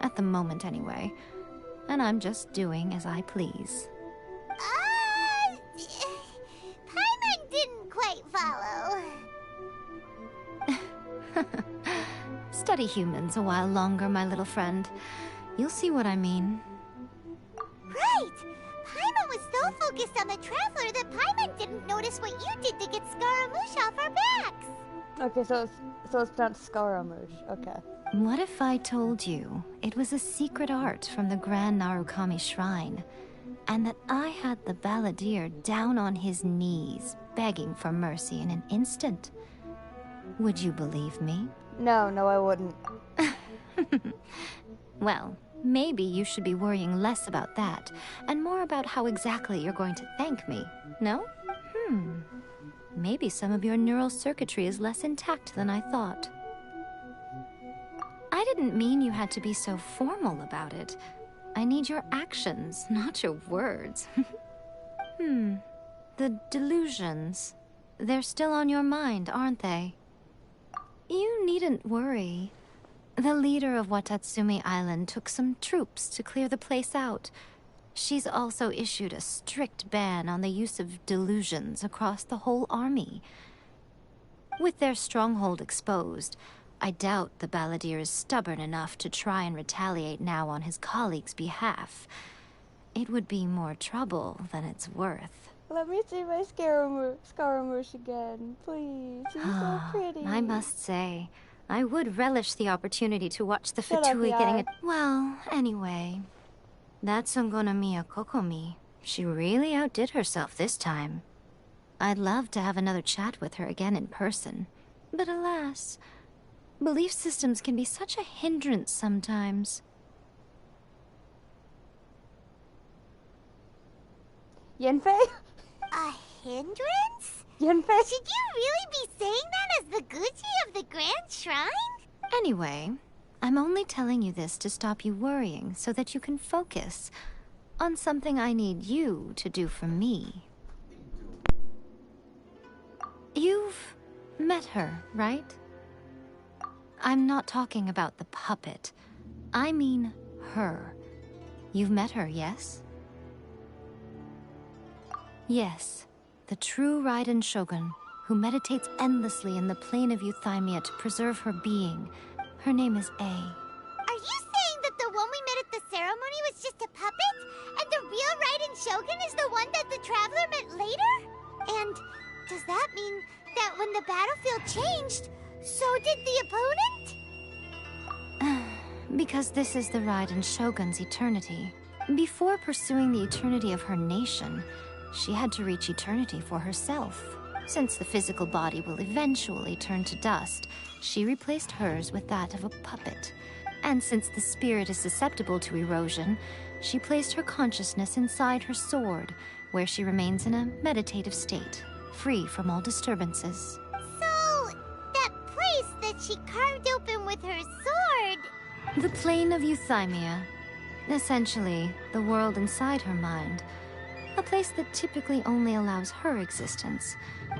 At the moment, anyway. And I'm just doing as I please. Paimon didn't quite follow. Study humans a while longer, my little friend. You'll see what I mean. Right! Paimon was so focused on the Traveler that Paimon didn't notice what you did to get Scaramouche off our backs. Okay, so it's not Scaramouche. Okay. What if I told you it was a secret art from the Grand Narukami Shrine, and that I had the balladeer down on his knees, begging for mercy in an instant? Would you believe me? No, I wouldn't. Well, maybe you should be worrying less about that, and more about how exactly you're going to thank me, no? Maybe some of your neural circuitry is less intact than I thought. I didn't mean you had to be so formal about it. I need your actions, not your words. The delusions. They're still on your mind, aren't they? You needn't worry. The leader of Watatsumi Island took some troops to clear the place out. She's also issued a strict ban on the use of delusions across the whole army. With their stronghold exposed, I doubt the balladeer is stubborn enough to try and retaliate now on his colleagues' behalf. It would be more trouble than it's worth. Let me see my Scaramouche again, please. She's so pretty. I must say, I would relish the opportunity to watch the Shut up, Fatui Yai. getting it. Well, anyway, that Songonomiya Kokomi, she really outdid herself this time. I'd love to have another chat with her again in person, but alas, belief systems can be such a hindrance sometimes. Yanfei? A hindrance? Yanfei? Should you really be saying that as the Gucci of the Grand Shrine? Anyway, I'm only telling you this to stop you worrying so that you can focus on something I need you to do for me. You've met her, right? I'm not talking about the puppet. I mean her. You've met her, yes? Yes, the true Raiden Shogun, who meditates endlessly in the plane of Euthymia to preserve her being. Her name is A. Are you saying that the one we met at the ceremony was just a puppet? And the real Raiden Shogun is the one that the Traveler met later? And does that mean that when the battlefield changed, so did the opponent? Because this is the Raiden Shogun's eternity. Before pursuing the eternity of her nation, she had to reach eternity for herself. Since the physical body will eventually turn to dust, she replaced hers with that of a puppet. And since the spirit is susceptible to erosion, she placed her consciousness inside her sword, where she remains in a meditative state, free from all disturbances. So, that place that she carved open with her sword... The plane of Euthymia. Essentially, the world inside her mind. A place that typically only allows her existence.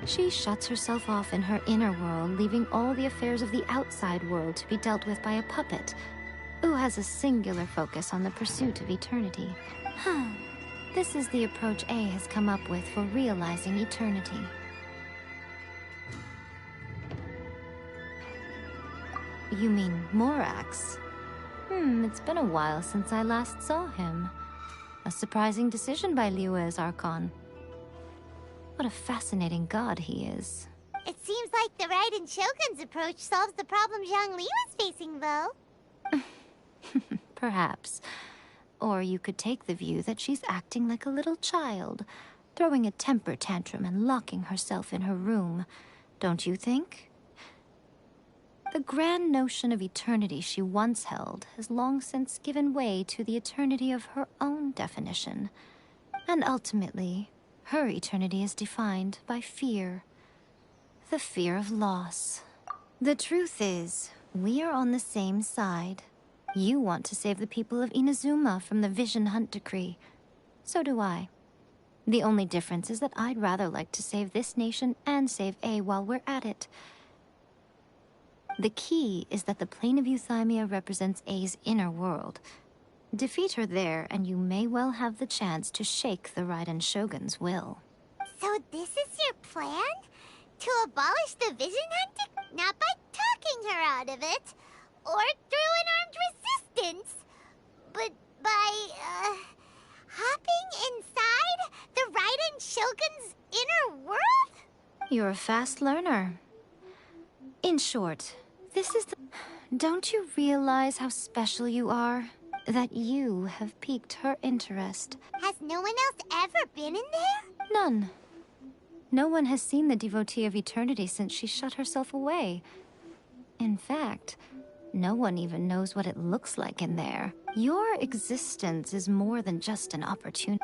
She shuts herself off in her inner world, leaving all the affairs of the outside world to be dealt with by a puppet, who has a singular focus on the pursuit of eternity. This is the approach A has come up with for realizing eternity. You mean Morax? It's been a while since I last saw him. A surprising decision by Liyue's Archon. What a fascinating god he is. It seems like the Raiden Shogun's approach solves the problem Zhang Li was facing, though. Perhaps. Or you could take the view that she's acting like a little child, throwing a temper tantrum and locking herself in her room. Don't you think? The grand notion of eternity she once held has long since given way to the eternity of her own definition. And ultimately, her eternity is defined by fear. The fear of loss. The truth is, we are on the same side. You want to save the people of Inazuma from the Vision Hunt decree. So do I. The only difference is that I'd rather like to save this nation and save A while we're at it. The key is that the plane of Euthymia represents A's inner world. Defeat her there, and you may well have the chance to shake the Raiden Shogun's will. So this is your plan? To abolish the Vision Hunt? Not by talking her out of it, or through an armed resistance, but by, hopping inside the Raiden Shogun's inner world? You're a fast learner. In short, this is the... Don't you realize how special you are? That you have piqued her interest. Has no one else ever been in there? None. No one has seen the devotee of eternity since she shut herself away. In fact, no one even knows what it looks like in there. Your existence is more than just an opportunity.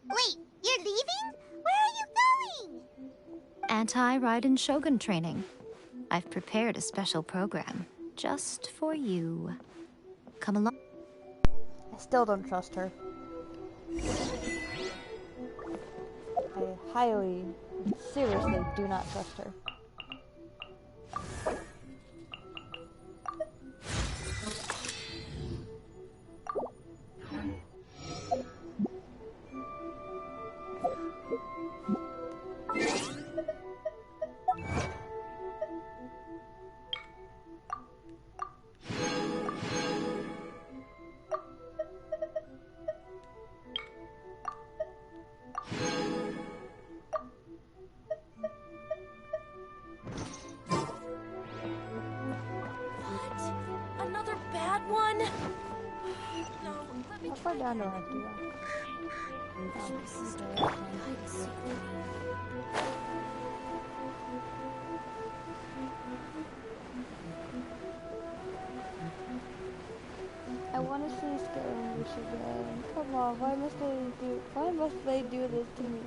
Wait, you're leaving? Where are you going? Anti-Raiden Shogun training. I've prepared a special program just for you. Come along. I still don't trust her. I highly, seriously do not trust her. Another bad one? No, let me How far down do I have to go? I want to see Skirmish again. Come on, why must they do this to me?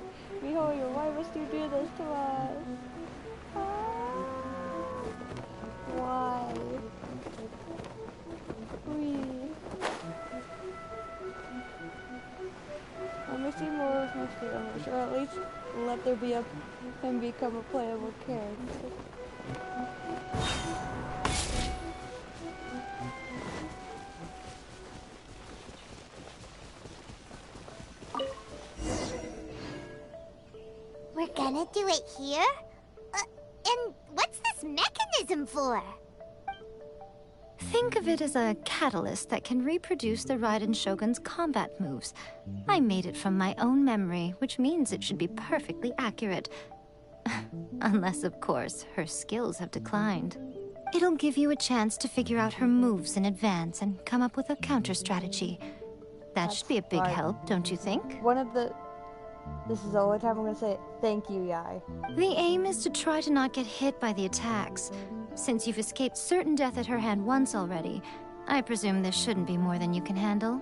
Mihoyo, why must you do this to us? Why? Let me see more of my Skirmish, or at least let there be him become a playable character. We're gonna do it here? And what's this mechanism for? Think of it as a catalyst that can reproduce the Raiden Shogun's combat moves. I made it from my own memory, which means it should be perfectly accurate. Unless, of course, her skills have declined. It'll give you a chance to figure out her moves in advance and come up with a counter strategy. That should be a big help, don't you think? This is the only time I'm gonna say it. Thank you, Yai. The aim is to try to not get hit by the attacks. Since you've escaped certain death at her hand once already, I presume this shouldn't be more than you can handle.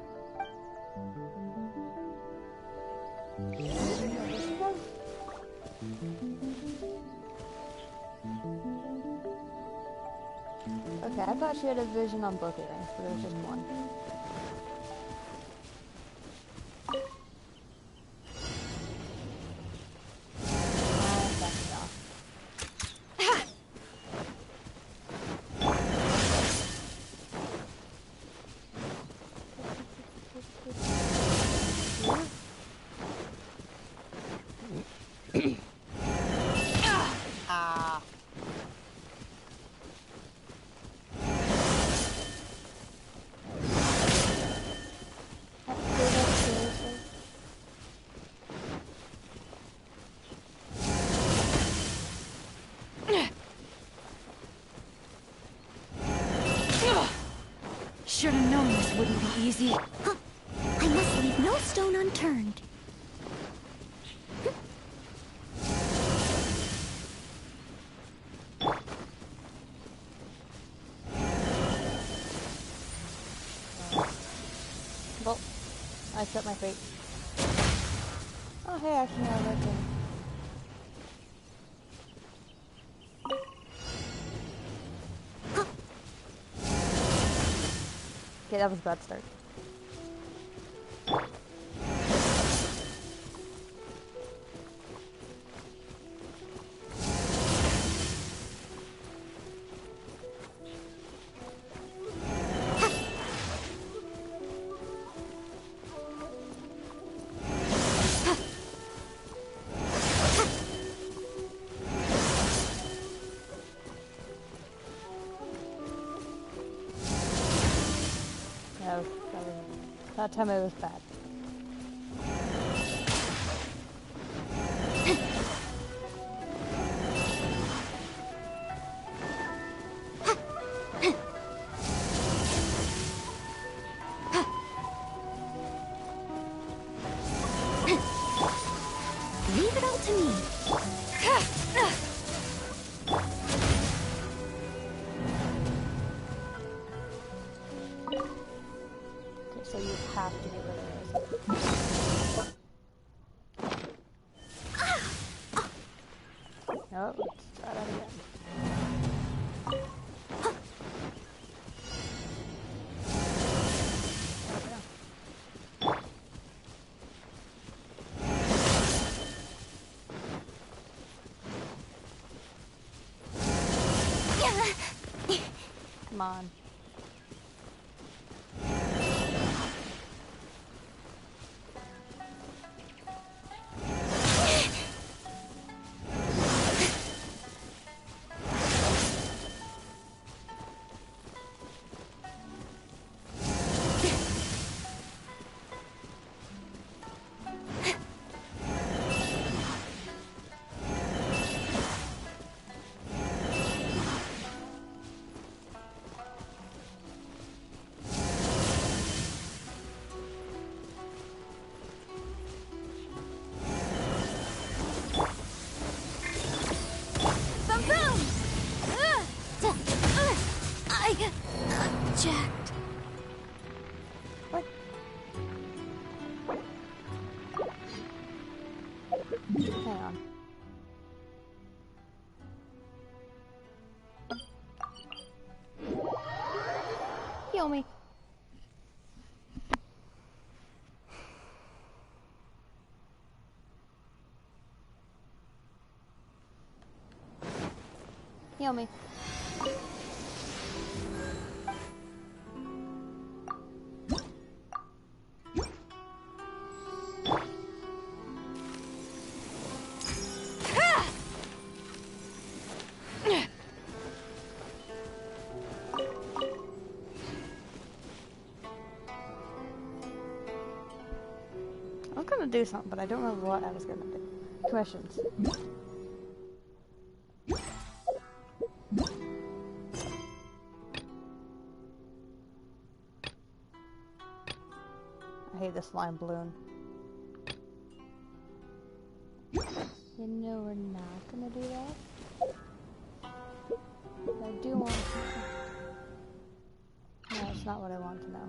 Okay, I thought she had a vision on both earrings, but it was just one. Should've known this wouldn't be easy. Huh. I must leave no stone unturned. Well, I set my fate. Oh, hey, actually, I like him. Okay, that was a bad start. That time it was bad. No, let's try that again. Come on. Jacked. What? Hang on. Heal me. Heal me. I was gonna do something, but I don't remember what I was gonna do. Questions. I hate this slime balloon. You know we're not gonna do that. But I do want to know. No, it's not what I want to know.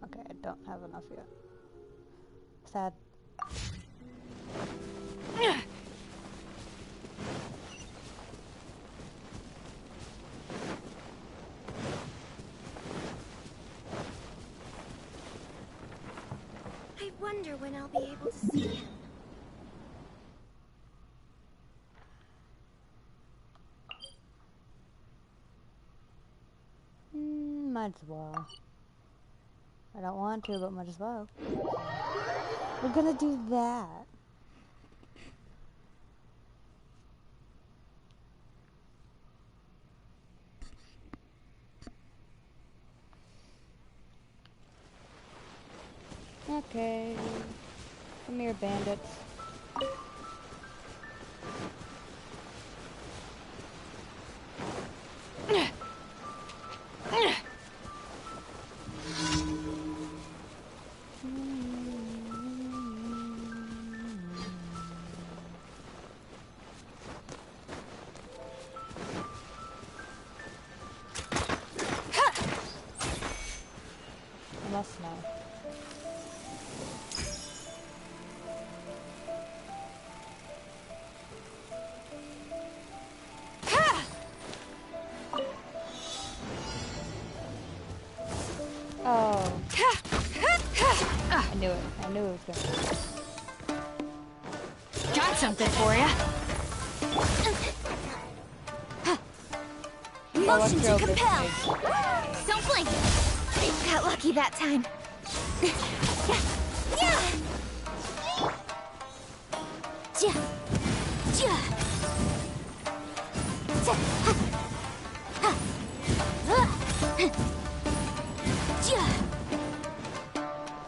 Okay, I don't have enough yet. Sad. I wonder when I'll be able to see him. Might as well. I don't want to, but might as well. We're gonna do that. Okay. Come here, bandits. Must know. Oh. I knew it. I knew it was gonna be. Got something for ya. Motion to compel! Don't blink! Got lucky that time.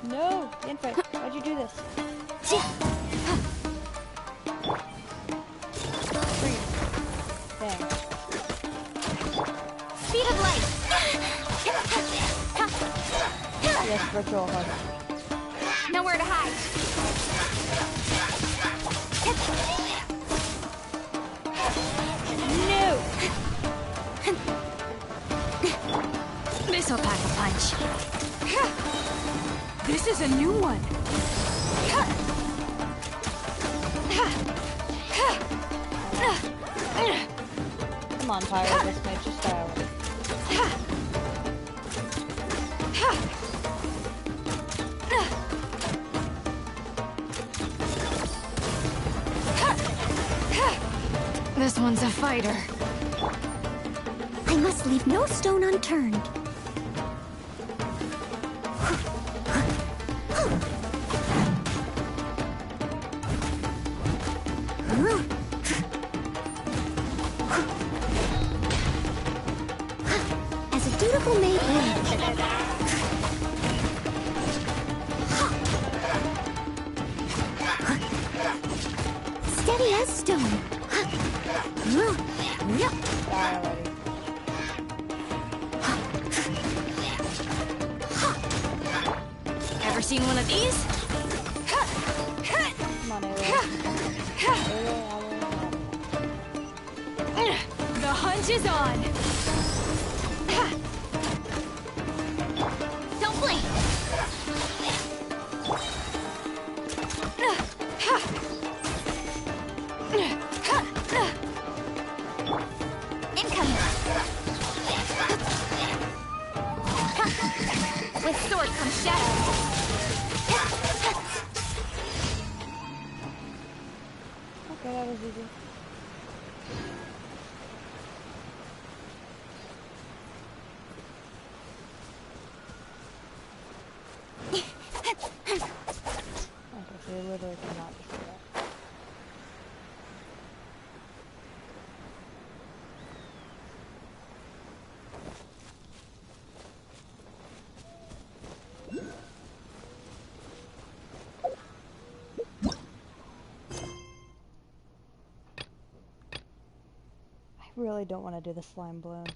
No! Infant, why'd you do this? Freeze. Dang. Speed of light! Yes, virtual hug. Nowhere to hide. No! This'll pack a punch. This is a new one. Come on, Pyro, this mage, just die already. This one's a fighter. I must leave no stone unturned. As a dutiful maid would. Steady as stone. Die already. Ever seen one of these? Come on, The hunt is on. Don't blink. Incoming. With sword comes shadow. Okay, that was easy. Okay, so you literally cannot just do that. I really don't want to do the slime balloon.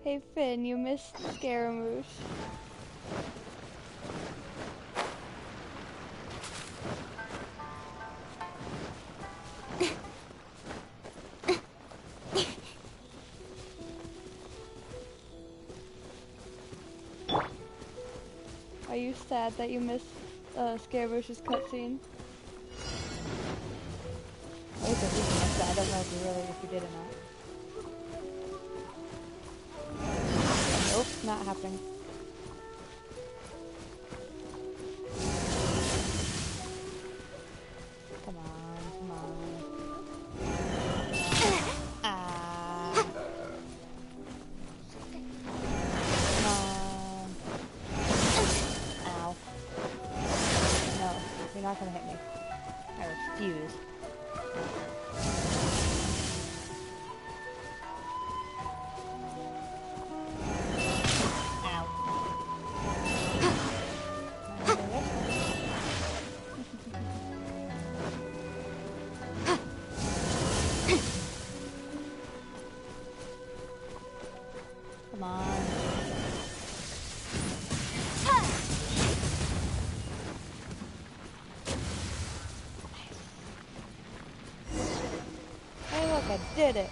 Hey Finn, you missed Scaramouche. Are you sad that you missed Scaramouche's cutscene? I think you missed that. I don't know if you did or not. Nope, not happening. Come on, come on. Ah. Come on. Ow. No, you're not gonna hit me. I refuse. Come on. Hey look, I did it.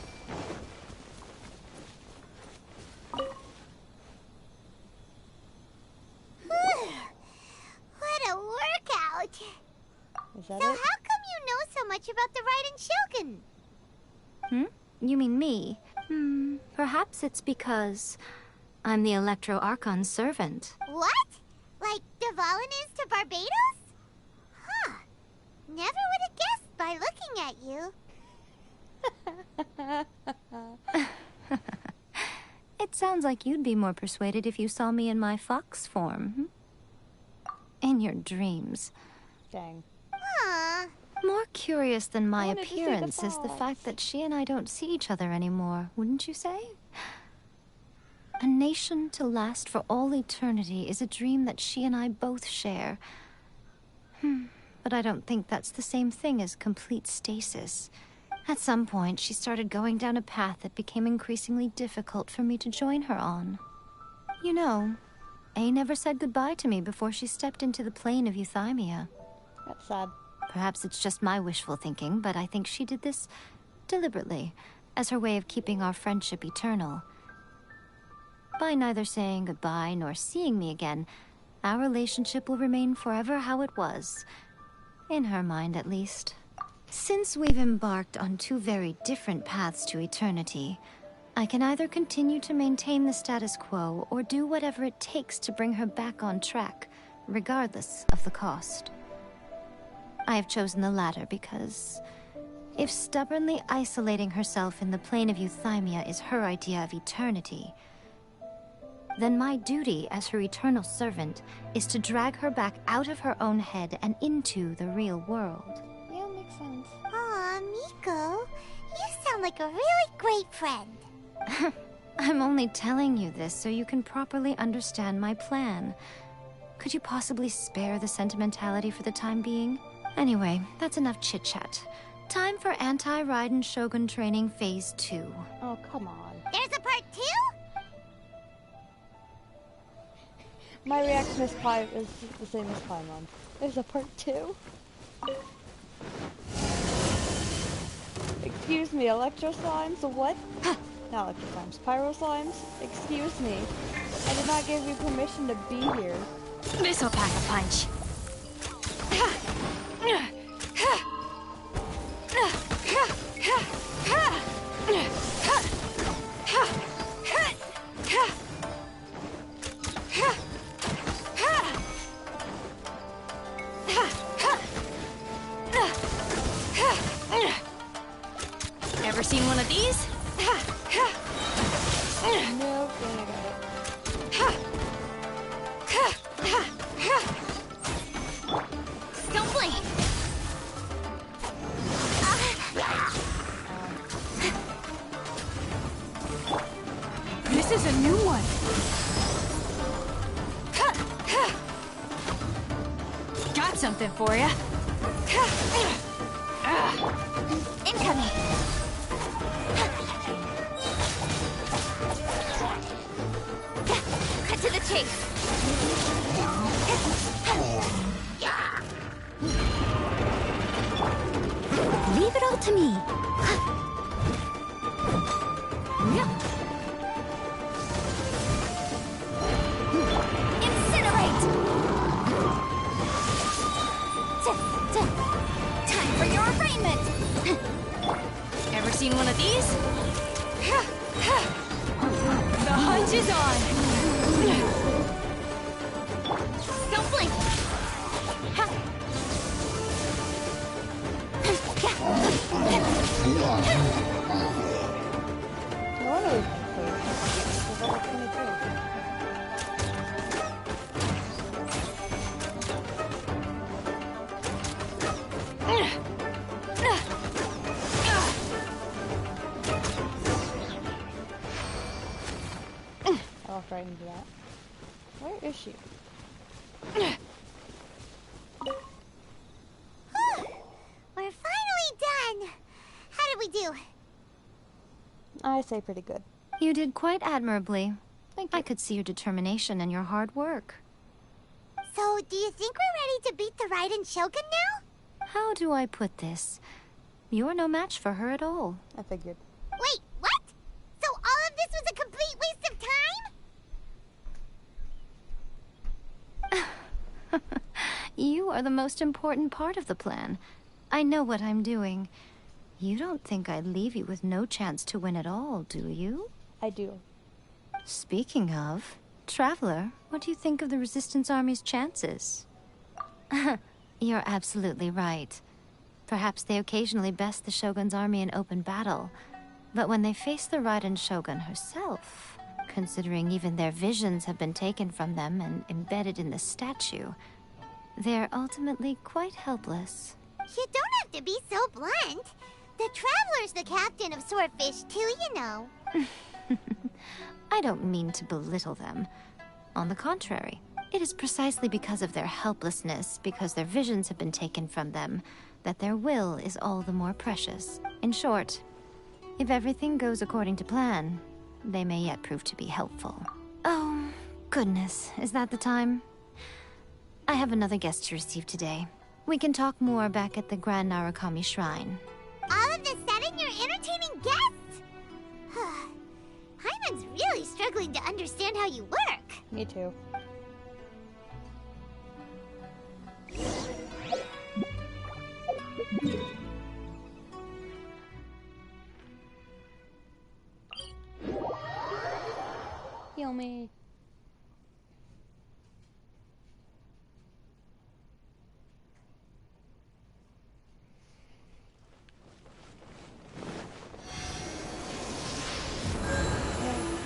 What a workout! Is that So it? how come you know so much about the Raiden Shogun? You mean me? Perhaps it's because I'm the Electro Archon's servant. What? Like Devalin is to Barbados? Huh. Never would have guessed by looking at you. It sounds like you'd be more persuaded if you saw me in my fox form. In your dreams. Dang. Aw. More curious than my wanted to see the appearance is the fox. fact that she and I don't see each other anymore, wouldn't you say? A nation to last for all eternity is a dream that she and I both share. but I don't think that's the same thing as complete stasis. At some point, she started going down a path that became increasingly difficult for me to join her on. You know, A never said goodbye to me before she stepped into the plane of Euthymia. That's sad. Perhaps it's just my wishful thinking, but I think she did this deliberately, as her way of keeping our friendship eternal. By neither saying goodbye nor seeing me again, our relationship will remain forever how it was. In her mind, at least. Since we've embarked on two very different paths to eternity, I can either continue to maintain the status quo or do whatever it takes to bring her back on track, regardless of the cost. I have chosen the latter because if stubbornly isolating herself in the plane of Euthymia is her idea of eternity, then my duty as her eternal servant is to drag her back out of her own head and into the real world. Yeah, makes sense. Aw, Miko, you sound like a really great friend. I'm only telling you this so you can properly understand my plan. Could you possibly spare the sentimentality for the time being? Anyway, that's enough chit-chat. Time for Anti-Raiden Shogun Training Phase 2. Oh, come on. There's a part 2? My reaction is the same as Paimon. There's a part 2? Excuse me, electro slimes? What? Not electro slimes, pyro slimes? Excuse me. I did not give you permission to be here. This'll pack a punch. Ever seen one of these? No, then I got it. Don't blink! This is a new one. Got something for ya. Incoming. Cut to the chase. Leave it all to me. Incinerate! Time for your arraignment! Ever seen one of these? The hunt is on! Don't blink! No wonder we can play. We're level 22. I walked right into that. Where is she? We're finally done. How did we do? I say pretty good. You did quite admirably. I could see your determination and your hard work. So, do you think we're ready to beat the Raiden Shogun now? How do I put this? You're no match for her at all. I figured. Wait, what? So all of this was a complete waste of time? You are the most important part of the plan. I know what I'm doing. You don't think I'd leave you with no chance to win at all, do you? I do. Speaking of, Traveler, what do you think of the Resistance Army's chances? You're absolutely right. Perhaps they occasionally best the Shogun's army in open battle. But when they face the Raiden Shogun herself, considering even their visions have been taken from them and embedded in the statue, they're ultimately quite helpless. You don't have to be so blunt. The Traveler's the captain of Swordfish too, you know. I don't mean to belittle them. On the contrary, It is precisely because of their helplessness, because their visions have been taken from them, that their will is all the more precious. In short, if everything goes according to plan, they may yet prove to be helpful. Oh, goodness, is that the time? I have another guest to receive today. We can talk more back at the Grand Narukami Shrine. All of a sudden, you're entertaining guests? Hyman's really struggling to understand how you work. Me too. Heal me.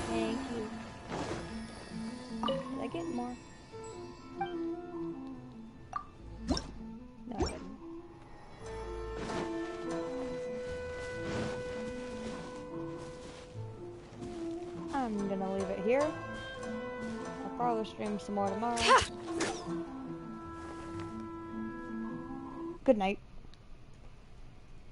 Thank you. Did I get more? No, I didn't. I'm gonna leave it here. I'll probably stream some more tomorrow. Good night.